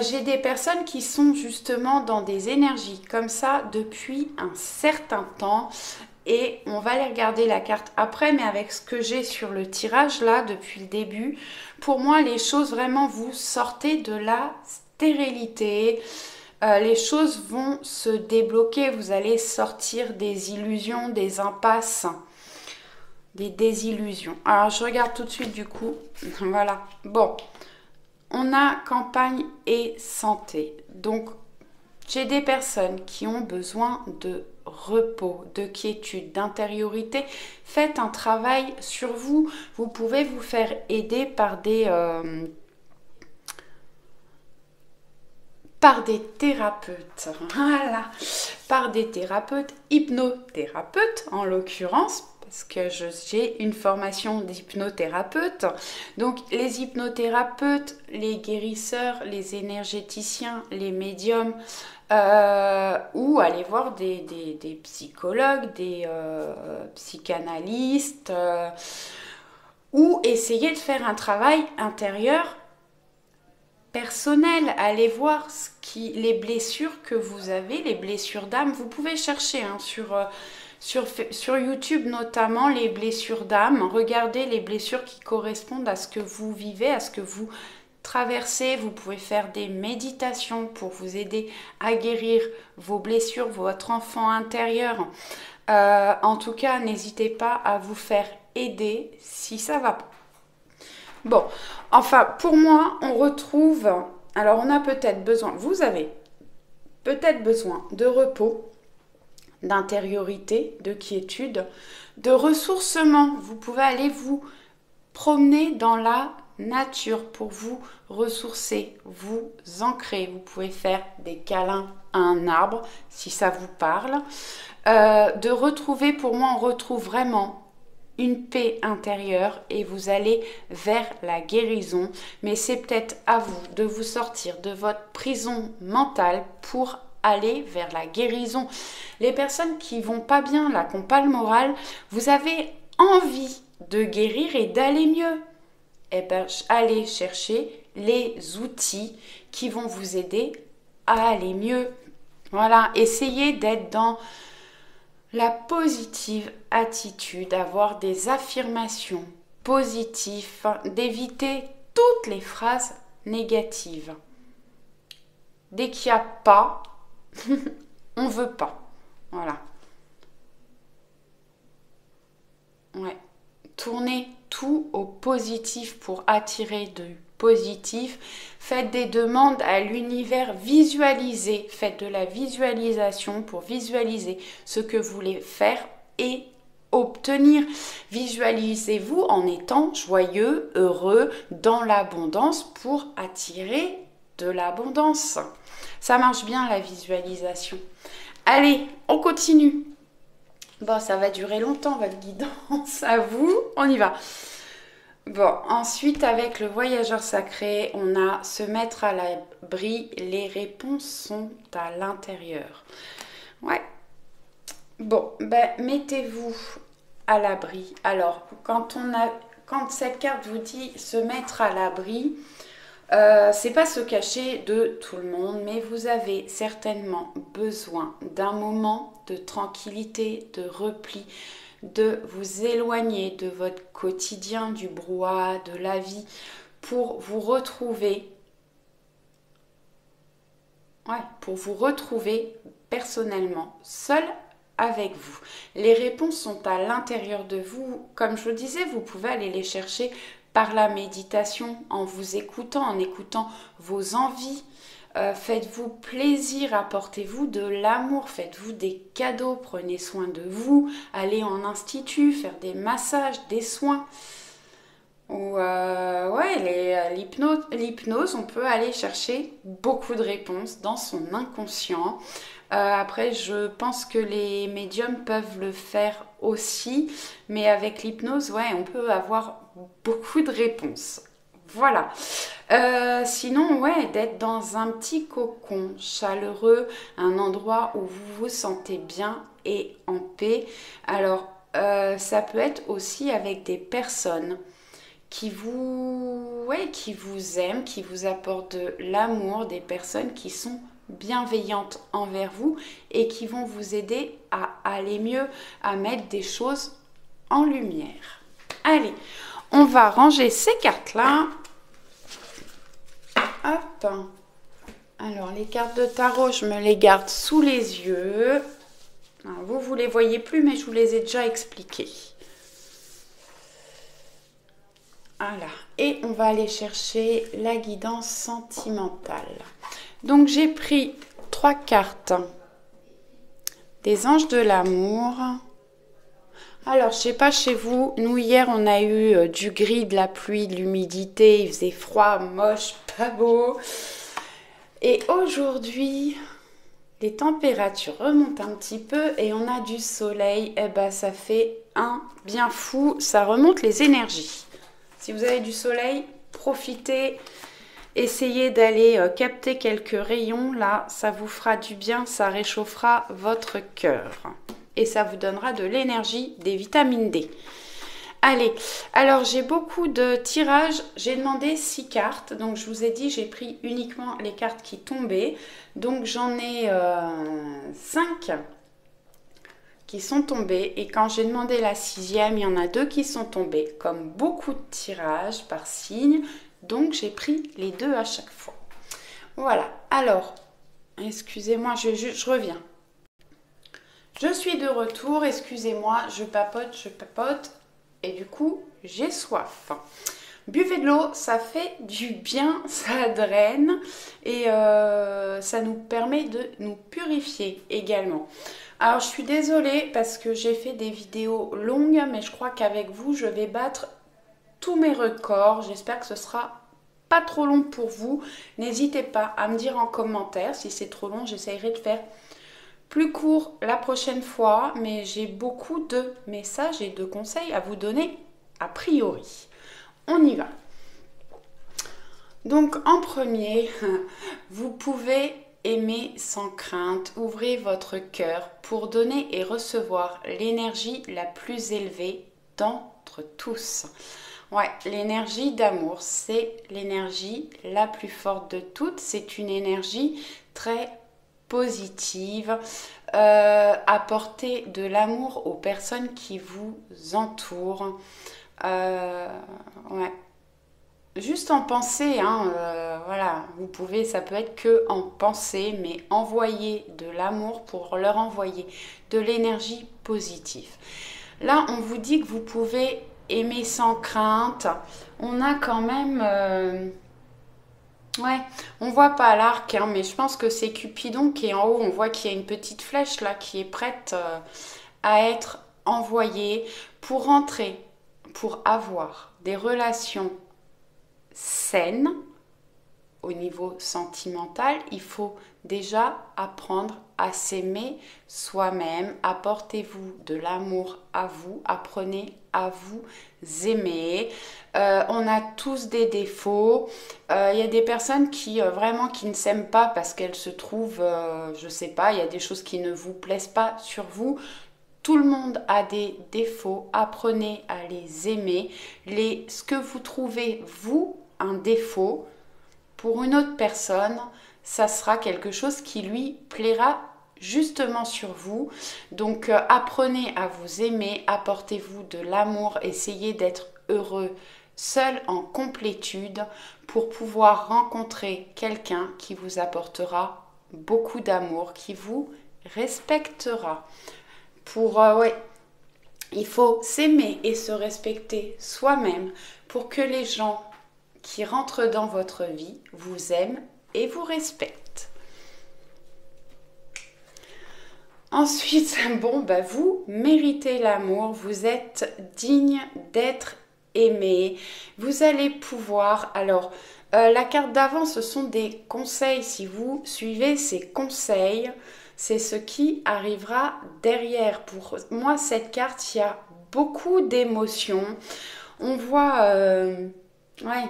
j'ai des personnes qui sont justement dans des énergies comme ça depuis un certain temps et on va aller regarder la carte après, mais avec ce que j'ai sur le tirage là depuis le début, pour moi les choses vraiment, vous sortez de la stérilité, les choses vont se débloquer, vous allez sortir des illusions, des impasses, des désillusions. Alors je regarde tout de suite du coup, voilà, bon. On a campagne et santé. Donc, j'ai des personnes qui ont besoin de repos, de quiétude, d'intériorité. Faites un travail sur vous. Vous pouvez vous faire aider par des thérapeutes. Voilà. Par des thérapeutes, hypnothérapeutes en l'occurrence. Parce que j'ai une formation d'hypnothérapeute. Donc les hypnothérapeutes, les guérisseurs, les énergéticiens, les médiums, ou aller voir des psychologues, des psychanalystes, ou essayer de faire un travail intérieur personnel. Allez voir les blessures que vous avez, les blessures d'âme. Vous pouvez chercher hein, sur YouTube notamment les blessures d'âme. Regardez les blessures qui correspondent à ce que vous vivez, à ce que vous traversez. Vous pouvez faire des méditations pour vous aider à guérir vos blessures, votre enfant intérieur. En tout cas, n'hésitez pas à vous faire aider si ça va pas. Bon, enfin, pour moi, on retrouve... Alors, on a peut-être besoin... Vous avez peut-être besoin de repos, d'intériorité, de quiétude, de ressourcement. Vous pouvez aller vous promener dans la nature pour vous ressourcer, vous ancrer. Vous pouvez faire des câlins à un arbre si ça vous parle. De retrouver, pour moi, on retrouve vraiment une paix intérieure et vous allez vers la guérison. Mais c'est peut-être à vous de vous sortir de votre prison mentale pour aller vers la guérison. Les personnes qui vont pas bien, là, qui n'ont pas le moral, vous avez envie de guérir et d'aller mieux. Eh bien, allez chercher les outils qui vont vous aider à aller mieux. Voilà, essayez d'être dans la positive attitude, avoir des affirmations positives, d'éviter toutes les phrases négatives. Dès qu'il n'y a pas, on veut pas. Voilà. Ouais. Tournez tout au positif pour attirer du positif. Faites des demandes à l'univers, visualisez. Faites de la visualisation pour visualiser ce que vous voulez faire et obtenir. Visualisez-vous en étant joyeux, heureux, dans l'abondance pour attirer de l'abondance. Ça marche bien la visualisation. Allez, on continue. Bon, ça va durer longtemps votre guidance, à vous. On y va. Bon, ensuite avec le voyageur sacré, on a se mettre à l'abri. Les réponses sont à l'intérieur. Ouais. Bon, ben mettez-vous à l'abri. Alors, quand cette carte vous dit se mettre à l'abri, c'est pas se cacher de tout le monde, mais vous avez certainement besoin d'un moment de tranquillité, de repli, de vous éloigner de votre quotidien, du brouhaha, de la vie, pour vous retrouver, personnellement, seul avec vous. Les réponses sont à l'intérieur de vous. Comme je le disais, vous pouvez aller les chercher par la méditation, en vous écoutant, en écoutant vos envies. Faites-vous plaisir, apportez-vous de l'amour, faites-vous des cadeaux, prenez soin de vous, allez en institut, faire des massages, des soins. Ou ouais, l'hypnose, on peut aller chercher beaucoup de réponses dans son inconscient. Après, je pense que les médiums peuvent le faire aussi, mais avec l'hypnose, ouais, on peut avoir beaucoup de réponses. Voilà. Sinon, ouais, d'être dans un petit cocon chaleureux, un endroit où vous vous sentez bien et en paix. Alors, ça peut être aussi avec des personnes qui vous aiment, qui vous apportent de l'amour, des personnes qui sont bienveillantes envers vous et qui vont vous aider à aller mieux, à mettre des choses en lumière. Allez, on va ranger ces cartes-là. Hop. Alors, les cartes de tarot, je me les garde sous les yeux. Alors, vous les voyez plus, mais je vous les ai déjà expliquées. Voilà. Et on va aller chercher la guidance sentimentale. Donc, j'ai pris 3 cartes des anges de l'amour. Alors, je sais pas chez vous, nous hier on a eu du gris, de la pluie, de l'humidité, il faisait froid, moche, pas beau. Et aujourd'hui, les températures remontent un petit peu et on a du soleil. Et ben, ça fait un bien fou, ça remonte les énergies. Si vous avez du soleil, profitez, essayez d'aller capter quelques rayons. Là, ça vous fera du bien, ça réchauffera votre cœur. Et ça vous donnera de l'énergie, des vitamines D. Allez, alors j'ai beaucoup de tirages. J'ai demandé 6 cartes. Donc je vous ai dit, j'ai pris uniquement les cartes qui tombaient. Donc j'en ai 5 qui sont tombées. Et quand j'ai demandé la 6e, il y en a 2 qui sont tombées. Comme beaucoup de tirages par signe. Donc j'ai pris les 2 à chaque fois. Voilà, alors, excusez-moi, je reviens. Je suis de retour, excusez-moi, je papote et du coup, j'ai soif. Buvez de l'eau, ça fait du bien, ça draine et ça nous permet de nous purifier également. Alors, je suis désolée parce que j'ai fait des vidéos longues, mais je crois qu'avec vous, je vais battre tous mes records. J'espère que ce sera pas trop long pour vous. N'hésitez pas à me dire en commentaire si c'est trop long, j'essaierai de faire plus court la prochaine fois, mais j'ai beaucoup de messages et de conseils à vous donner a priori. On y va. Donc en premier, vous pouvez aimer sans crainte, ouvrez votre cœur pour donner et recevoir l'énergie la plus élevée d'entre tous. Ouais, l'énergie d'amour, c'est l'énergie la plus forte de toutes. C'est une énergie très positive, apporter de l'amour aux personnes qui vous entourent. Ouais. Juste en pensée, hein, voilà, vous pouvez, ça peut être que en pensée, mais envoyer de l'amour pour leur envoyer de l'énergie positive. Là, on vous dit que vous pouvez aimer sans crainte. On a quand même... Ouais, on voit pas l'arc, hein, mais je pense que c'est Cupidon qui est en haut. On voit qu'il y a une petite flèche là qui est prête à être envoyée pour rentrer, pour avoir des relations saines au niveau sentimental. Il faut déjà apprendre à s'aimer soi-même. Apportez-vous de l'amour à vous, apprenez à vous aimer. On a tous des défauts. Il y a des personnes qui vraiment qui ne s'aiment pas parce qu'elles se trouvent, je sais pas, il y a des choses qui ne vous plaisent pas sur vous. Tout le monde a des défauts. Apprenez à les aimer. Ce que vous trouvez, vous, un défaut, pour une autre personne, ça sera quelque chose qui lui plaira justement sur vous. Donc apprenez à vous aimer, apportez-vous de l'amour, essayez d'être heureux, seul en complétude pour pouvoir rencontrer quelqu'un qui vous apportera beaucoup d'amour, qui vous respectera. Ouais, il faut s'aimer et se respecter soi-même pour que les gens qui rentrent dans votre vie vous aiment et vous respectent. Ensuite, bon, bah vous méritez l'amour, vous êtes digne d'être aimer. Vous allez pouvoir... Alors, la carte d'avant, ce sont des conseils. Si vous suivez ces conseils, c'est ce qui arrivera derrière. Pour moi, cette carte, il y a beaucoup d'émotions. On voit... ouais.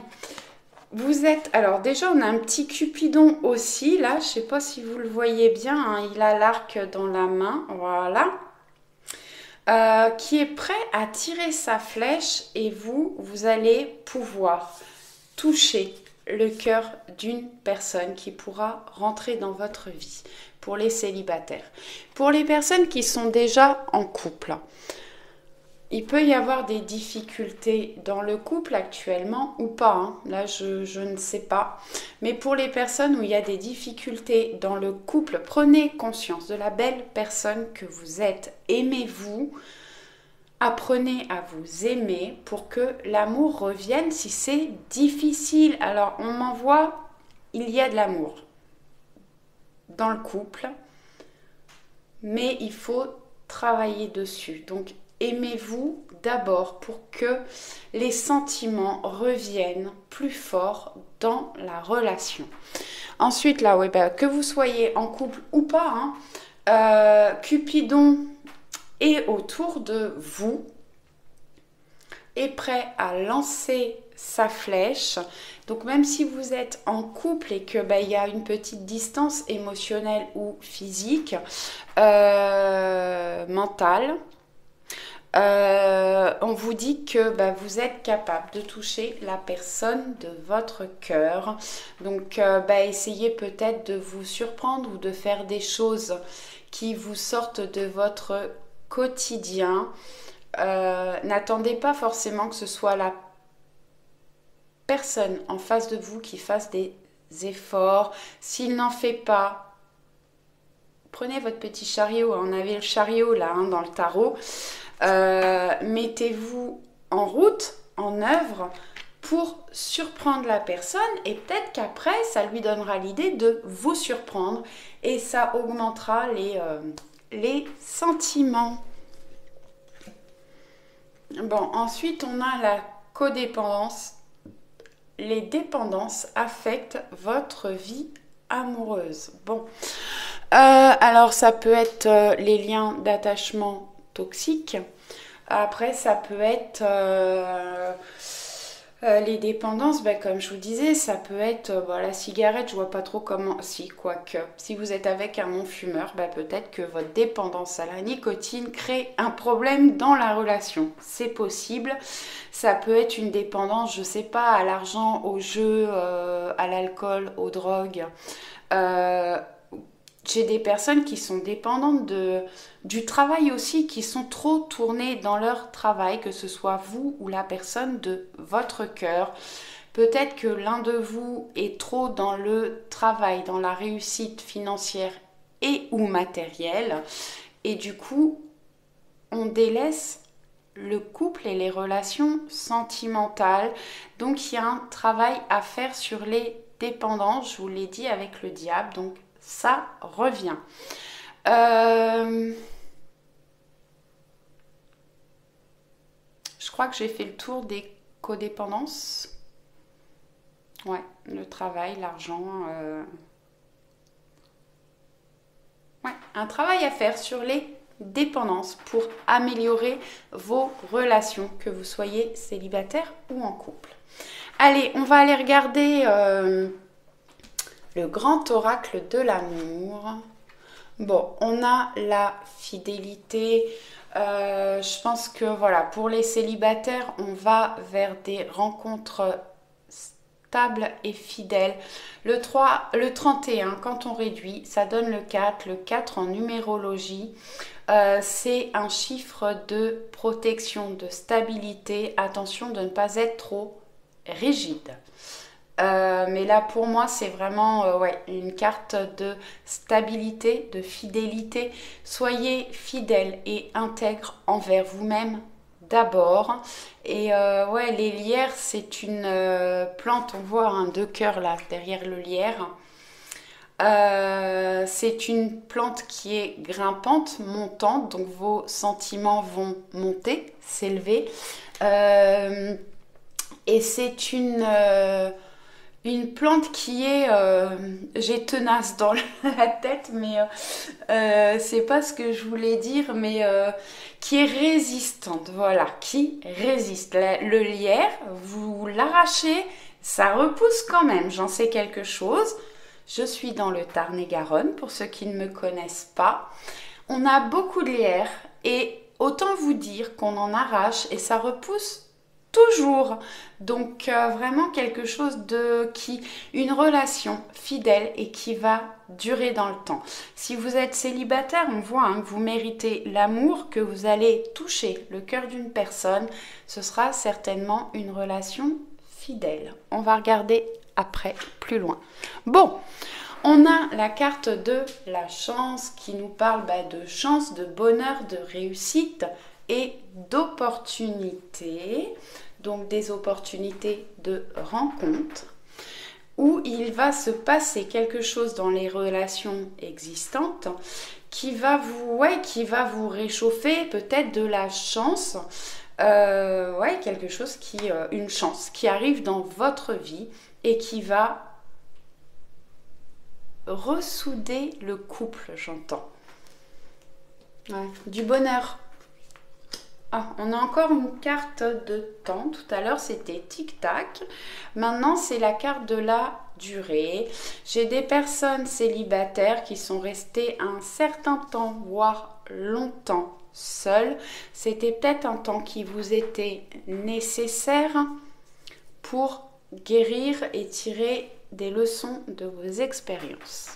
Vous êtes... Alors déjà, on a un petit Cupidon aussi, là. Je ne sais pas si vous le voyez bien. Hein, il a l'arc dans la main. Voilà. Qui est prêt à tirer sa flèche et vous allez pouvoir toucher le cœur d'une personne qui pourra rentrer dans votre vie pour les célibataires. Pour les personnes qui sont déjà en couple, il peut y avoir des difficultés dans le couple actuellement ou pas, hein. Là je ne sais pas. Mais pour les personnes où il y a des difficultés dans le couple, prenez conscience de la belle personne que vous êtes. Aimez-vous, apprenez à vous aimer pour que l'amour revienne si c'est difficile. Alors on m'envoie, il y a de l'amour dans le couple, mais il faut travailler dessus. Donc aimez-vous d'abord pour que les sentiments reviennent plus forts dans la relation. Ensuite, là, ouais, bah, que vous soyez en couple ou pas, hein, Cupidon est autour de vous, est prêt à lancer sa flèche. Donc même si vous êtes en couple et que bah, y a une petite distance émotionnelle ou physique, mentale, on vous dit que bah, vous êtes capable de toucher la personne de votre cœur. Donc bah, essayez peut-être de vous surprendre ou de faire des choses qui vous sortent de votre quotidien. N'attendez pas forcément que ce soit la personne en face de vous qui fasse des efforts. S'il n'en fait pas, prenez votre petit chariot. On avait le chariot là hein, dans le tarot. Mettez-vous en route, en œuvre pour surprendre la personne et peut-être qu'après ça lui donnera l'idée de vous surprendre et ça augmentera les sentiments. Bon, ensuite on a la codépendance. Les dépendances affectent votre vie amoureuse. Bon, alors ça peut être les liens d'attachement toxiques. Après, ça peut être les dépendances, ben, comme je vous disais, ça peut être la cigarette, je vois pas trop comment... Si, quoique, si vous êtes avec un non-fumeur, ben, peut-être que votre dépendance à la nicotine crée un problème dans la relation. C'est possible. Ça peut être une dépendance, je sais pas, à l'argent, au jeu, à l'alcool, aux drogues. J'ai des personnes qui sont dépendantes du travail aussi, qui sont trop tournées dans leur travail, que ce soit vous ou la personne de votre cœur. Peut-être que l'un de vous est trop dans le travail, dans la réussite financière et ou matérielle. Et du coup, on délaisse le couple et les relations sentimentales. Donc, il y a un travail à faire sur les dépendances, je vous l'ai dit, avec le diable. Donc, ça revient. Je crois que j'ai fait le tour des codépendances. Ouais, le travail, l'argent. Ouais, un travail à faire sur les dépendances pour améliorer vos relations, que vous soyez célibataire ou en couple. Allez, on va aller regarder... le grand oracle de l'amour. Bon, on a la fidélité. Je pense que voilà, pour les célibataires, on va vers des rencontres stables et fidèles. Le 31, quand on réduit, ça donne le 4. Le 4 en numérologie, c'est un chiffre de protection, de stabilité. Attention de ne pas être trop rigide. Mais là pour moi c'est vraiment ouais, une carte de stabilité, de fidélité. Soyez fidèle et intègre envers vous-même d'abord. Et ouais, les lierres c'est une plante, on voit un 2 cœurs là derrière le lierre. C'est une plante qui est grimpante, montante, donc vos sentiments vont monter, s'élever. Et c'est une plante qui est, j'ai tenace dans la tête, mais c'est pas ce que je voulais dire, mais qui est résistante, voilà, qui résiste. Le lierre, vous l'arrachez, ça repousse quand même, j'en sais quelque chose. Je suis dans le Tarn-et-Garonne, pour ceux qui ne me connaissent pas. On a beaucoup de lierre et autant vous dire qu'on en arrache et ça repousse toujours. Donc vraiment quelque chose une relation fidèle et qui va durer dans le temps. Si vous êtes célibataire, on voit que vous méritez l'amour, que vous allez toucher le cœur d'une personne. Ce sera certainement une relation fidèle. On va regarder après, plus loin. Bon, on a la carte de la chance qui nous parle de chance, de bonheur, de réussite et d'opportunités. Donc des opportunités de rencontre où il va se passer quelque chose dans les relations existantes qui va vous réchauffer, peut-être de la chance, quelque chose une chance qui arrive dans votre vie et qui va ressouder le couple, j'entends. Ouais, du bonheur. Ah, on a encore une carte de temps. Tout à l'heure, c'était tic-tac. Maintenant, c'est la carte de la durée. J'ai des personnes célibataires qui sont restées un certain temps, voire longtemps seules. C'était peut-être un temps qui vous était nécessaire pour guérir et tirer des leçons de vos expériences.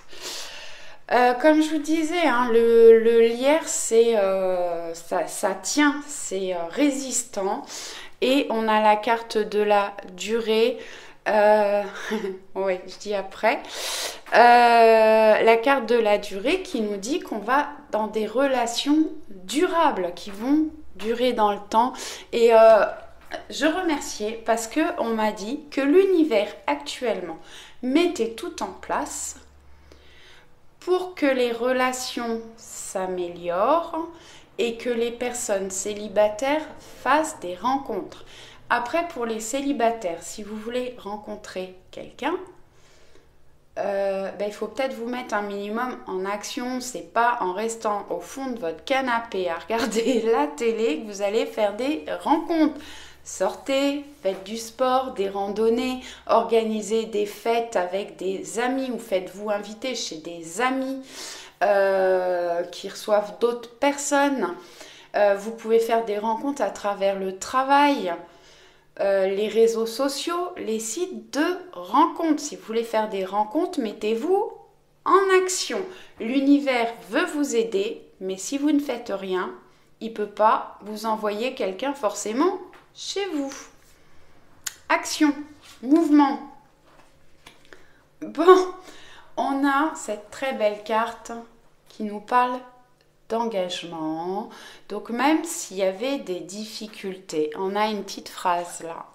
Comme je vous disais, le lierre, ça tient, c'est résistant. Et on a la carte de la durée. Oui, je dis après. La carte de la durée qui nous dit qu'on va dans des relations durables, qui vont durer dans le temps. Et je remerciais parce qu'on m'a dit que l'univers actuellement mettait tout en place pour que les relations s'améliorent et que les personnes célibataires fassent des rencontres. Après, pour les célibataires, si vous voulez rencontrer quelqu'un, il faut peut-être vous mettre un minimum en action. C'est pas en restant au fond de votre canapé à regarder la télé que vous allez faire des rencontres. Sortez, faites du sport, des randonnées, organisez des fêtes avec des amis ou faites-vous inviter chez des amis qui reçoivent d'autres personnes. Vous pouvez faire des rencontres à travers le travail, les réseaux sociaux, les sites de rencontres. Si vous voulez faire des rencontres, mettez-vous en action. L'univers veut vous aider, mais si vous ne faites rien, il ne peut pas vous envoyer quelqu'un forcément chez vous. Action, mouvement. Bon, on a cette très belle carte qui nous parle d'engagement. Donc même s'il y avait des difficultés, on a une petite phrase là.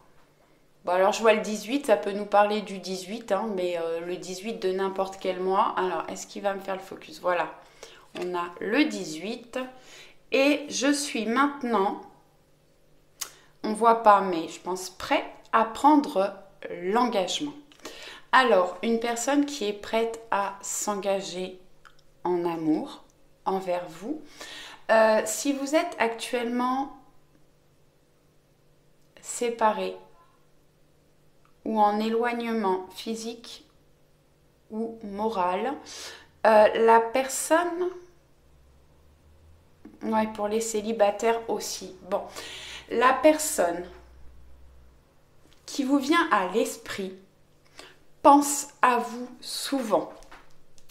Bon alors je vois le 18, ça peut nous parler du 18, mais le 18 de n'importe quel mois. Alors est-ce qu'il va me faire le focus? Voilà, on a le 18 et je suis maintenant... On ne voit pas, mais je pense prêt à prendre l'engagement. Alors, une personne qui est prête à s'engager en amour envers vous. Si vous êtes actuellement séparé ou en éloignement physique ou moral, la personne... Ouais, pour les célibataires aussi. Bon... La personne qui vous vient à l'esprit pense à vous souvent.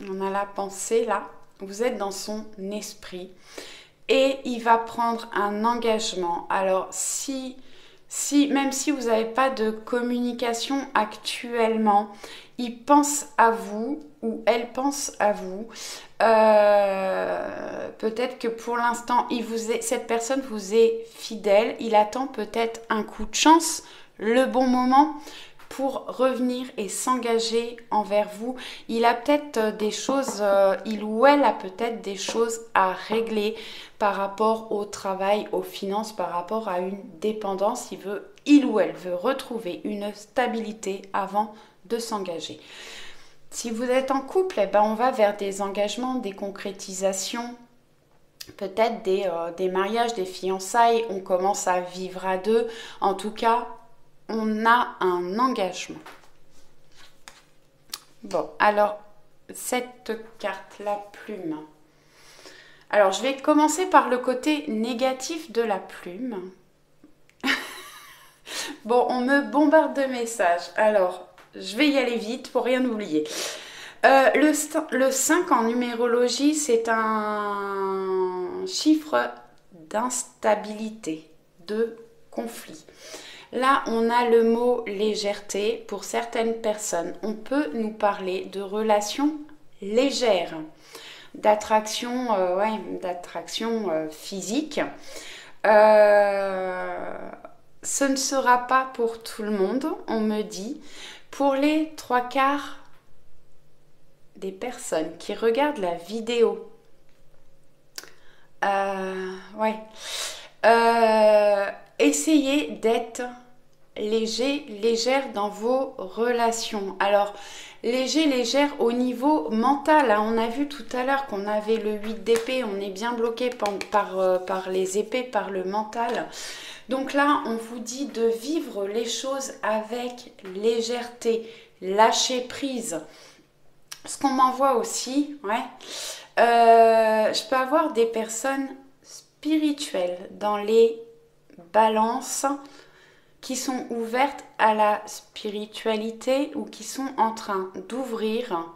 On a la pensée là, vous êtes dans son esprit et il va prendre un engagement. Alors même si vous n'avez pas de communication actuellement, il pense à vous ou elle pense à vous. Peut-être que pour l'instant, cette personne vous est fidèle. Il attend peut-être un coup de chance, le bon moment pour revenir et s'engager envers vous. Il a peut-être des choses, il ou elle a peut-être des choses à régler par rapport au travail, aux finances, par rapport à une dépendance. Il ou elle veut retrouver une stabilité avant de s'engager. Si vous êtes en couple, eh ben on va vers des engagements, des concrétisations, peut-être des mariages, des fiançailles. On commence à vivre à deux. En tout cas, on a un engagement. Bon, alors, cette carte, la plume. Alors, je vais commencer par le côté négatif de la plume. Bon, on me bombarde de messages. Alors, je vais y aller vite pour rien oublier. Le 5 en numérologie, c'est un chiffre d'instabilité, de conflit. Là, on a le mot légèreté. Pour certaines personnes, on peut nous parler de relations légères, d'attraction physique. Ce ne sera pas pour tout le monde, on me dit. Pour les 3/4 des personnes qui regardent la vidéo, essayez d'être légère dans vos relations. Alors, légère au niveau mental. Hein. On a vu tout à l'heure qu'on avait le 8 d'épée. On est bien bloqué par les épées, par le mental. Donc là, on vous dit de vivre les choses avec légèreté, lâcher prise. Ce qu'on m'envoie aussi, je peux avoir des personnes spirituelles dans les balances qui sont ouvertes à la spiritualité ou qui sont en train d'ouvrir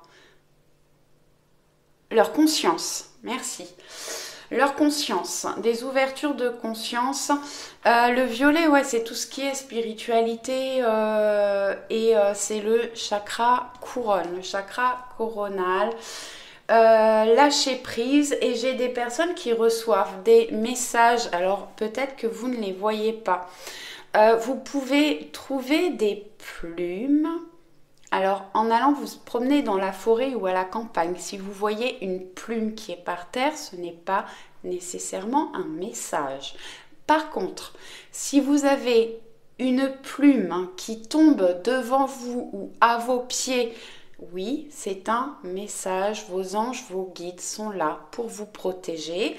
leur conscience. Merci. Leur conscience, des ouvertures de conscience. Le violet, c'est tout ce qui est spiritualité et c'est le chakra couronne, le chakra coronal. Lâcher prise, et j'ai des personnes qui reçoivent des messages. Alors peut-être que vous ne les voyez pas. Vous pouvez trouver des plumes. Alors, en allant vous promener dans la forêt ou à la campagne, si vous voyez une plume qui est par terre, ce n'est pas nécessairement un message. Par contre, si vous avez une plume qui tombe devant vous ou à vos pieds, oui, c'est un message. Vos anges, vos guides sont là pour vous protéger.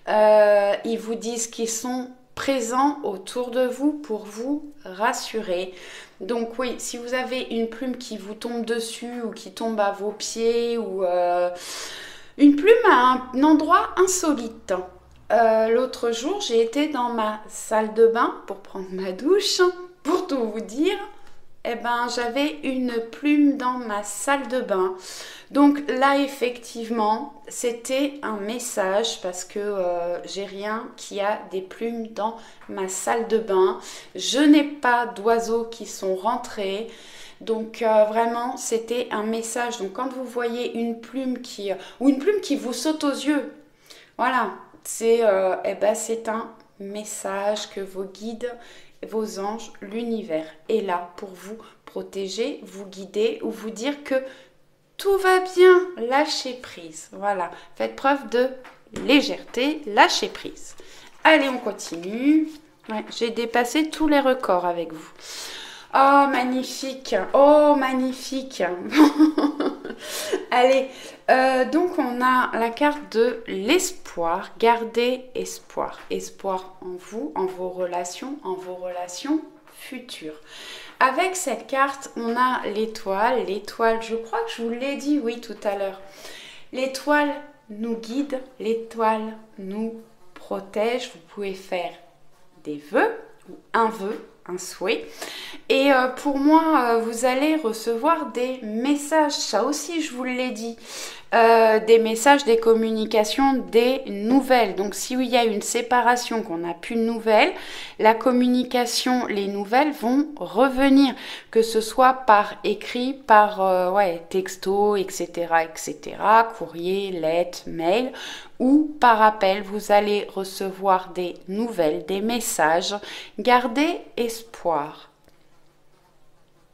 Ils vous disent qu'ils sont présents autour de vous pour vous rassurer. Donc oui, si vous avez une plume qui vous tombe dessus ou qui tombe à vos pieds ou une plume à un endroit insolite. L'autre jour, j'ai été dans ma salle de bain pour prendre ma douche. Pour tout vous dire, j'avais une plume dans ma salle de bain. Donc là, effectivement, c'était un message parce que j'ai rien qui a des plumes dans ma salle de bain. Je n'ai pas d'oiseaux qui sont rentrés. Donc vraiment, c'était un message. Donc quand vous voyez une plume qui vous saute aux yeux, voilà, c'est un message que vos guides, vos anges, l'univers est là pour vous protéger, vous guider ou vous dire que tout va bien, lâchez prise. Voilà, faites preuve de légèreté, lâchez prise. Allez, on continue. J'ai dépassé tous les records avec vous. Oh, magnifique. Oh, magnifique. Allez, donc on a la carte de l'espoir. Gardez espoir. Espoir en vous, en vos relations futures. Avec cette carte, on a l'étoile. L'étoile, je crois que je vous l'ai dit, oui, tout à l'heure. L'étoile nous guide, l'étoile nous protège. Vous pouvez faire des vœux ou un vœu, un souhait. Et pour moi, vous allez recevoir des messages. Ça aussi, je vous l'ai dit. Des messages, des communications, des nouvelles. Donc, s'il y a une séparation, qu'on n'a plus de nouvelles, la communication, les nouvelles vont revenir. Que ce soit par écrit, par texto, etc., courrier, lettre, mail, ou par appel, vous allez recevoir des nouvelles, des messages. Gardez espoir.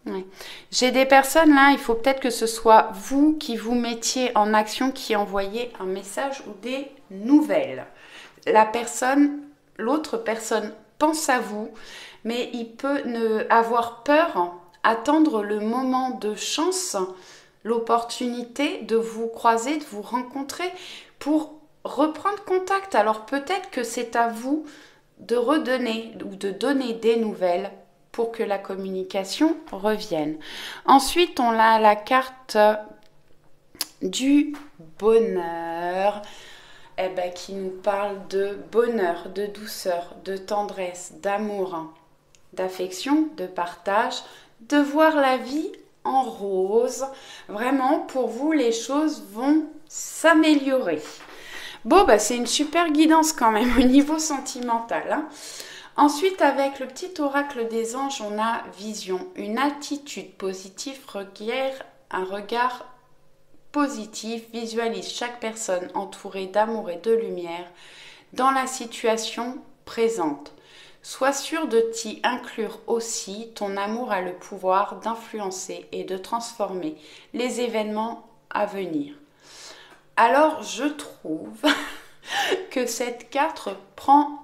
Ouais. J'ai des personnes là, il faut peut-être que ce soit vous qui vous mettiez en action, qui envoyez un message ou des nouvelles. L'autre personne pense à vous, mais il peut avoir peur, attendre le moment de chance, l'opportunité de vous croiser, de vous rencontrer pour reprendre contact. Alors peut-être que c'est à vous de redonner ou de donner des nouvelles pour que la communication revienne. Ensuite, on a la carte du bonheur, qui nous parle de bonheur, de douceur, de tendresse, d'amour, d'affection, de partage, de voir la vie en rose. Vraiment, pour vous, les choses vont s'améliorer. Bon, c'est une super guidance quand même au niveau sentimental, hein. Ensuite, avec le petit oracle des anges, on a vision. Une attitude positive requiert un regard positif. Visualise chaque personne entourée d'amour et de lumière dans la situation présente. Sois sûr de t'y inclure aussi. Ton amour a le pouvoir d'influencer et de transformer les événements à venir. Alors, je trouve que cette carte prend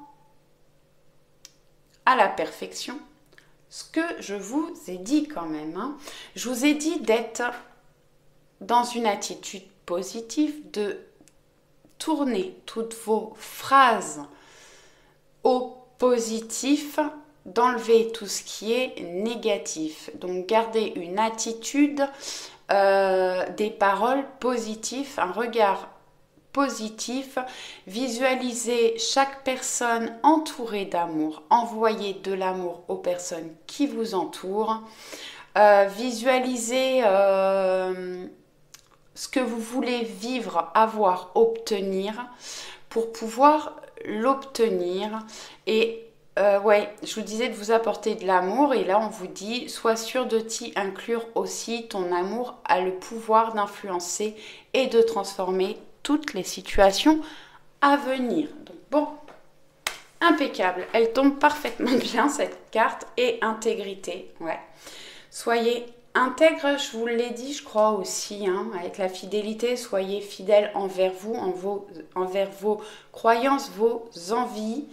à la perfection ce que je vous ai dit quand même, hein. Je vous ai dit d'être dans une attitude positive, de tourner toutes vos phrases au positif, d'enlever tout ce qui est négatif. Donc gardez une attitude, des paroles positives, un regard positif, visualisez chaque personne entourée d'amour, envoyez de l'amour aux personnes qui vous entourent, visualisez ce que vous voulez vivre, avoir, obtenir pour pouvoir l'obtenir. Et je vous disais de vous apporter de l'amour et là on vous dit sois sûr de t'y inclure aussi. Ton amour a le pouvoir d'influencer et de transformer toutes les situations à venir. Donc bon, impeccable, elle tombe parfaitement bien cette carte. Et intégrité, ouais. Soyez intègre, je vous l'ai dit, je crois aussi, hein, avec la fidélité, soyez fidèle envers vous, envers vos croyances, vos envies.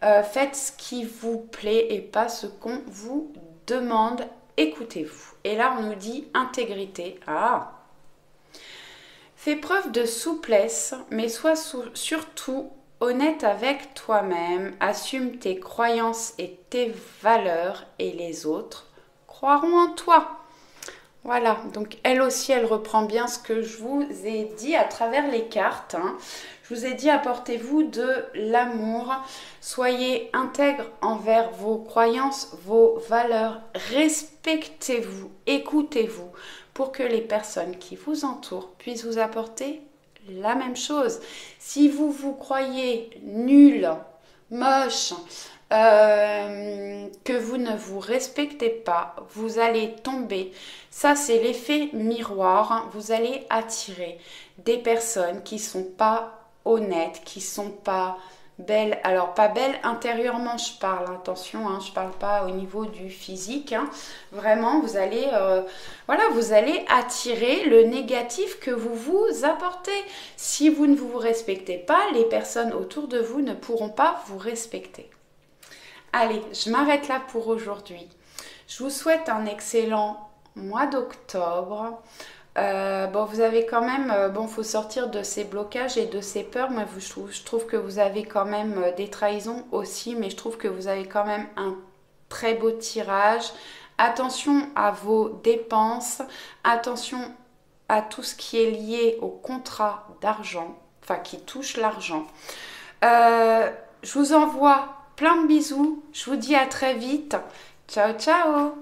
Faites ce qui vous plaît et pas ce qu'on vous demande. Écoutez-vous. Et là, on nous dit intégrité. Ah! Fais preuve de souplesse, mais sois surtout honnête avec toi-même. Assume tes croyances et tes valeurs et les autres croiront en toi. Voilà, donc elle aussi, elle reprend bien ce que je vous ai dit à travers les cartes, hein. Je vous ai dit, apportez-vous de l'amour, soyez intègre envers vos croyances, vos valeurs, respectez-vous, écoutez-vous pour que les personnes qui vous entourent puissent vous apporter la même chose. Si vous vous croyez nul, moche, que vous ne vous respectez pas, vous allez tomber. Ça, c'est l'effet miroir, hein. Vous allez attirer des personnes qui sont pas honnêtes, qui sont pas belles. Alors, pas belles intérieurement, je parle, attention, hein, je parle pas au niveau du physique, hein. Vraiment, vous allez, vous allez attirer le négatif que vous vous apportez. Si vous ne vous respectez pas, les personnes autour de vous ne pourront pas vous respecter. Allez, je m'arrête là pour aujourd'hui. Je vous souhaite un excellent mois d'octobre. Vous avez quand même, faut sortir de ces blocages et de ces peurs. Moi, je trouve que vous avez quand même des trahisons aussi, mais je trouve que vous avez quand même un très beau tirage. Attention à vos dépenses, attention à tout ce qui est lié au contrat d'argent, enfin qui touche l'argent. Je vous envoie plein de bisous. Je vous dis à très vite. Ciao, ciao!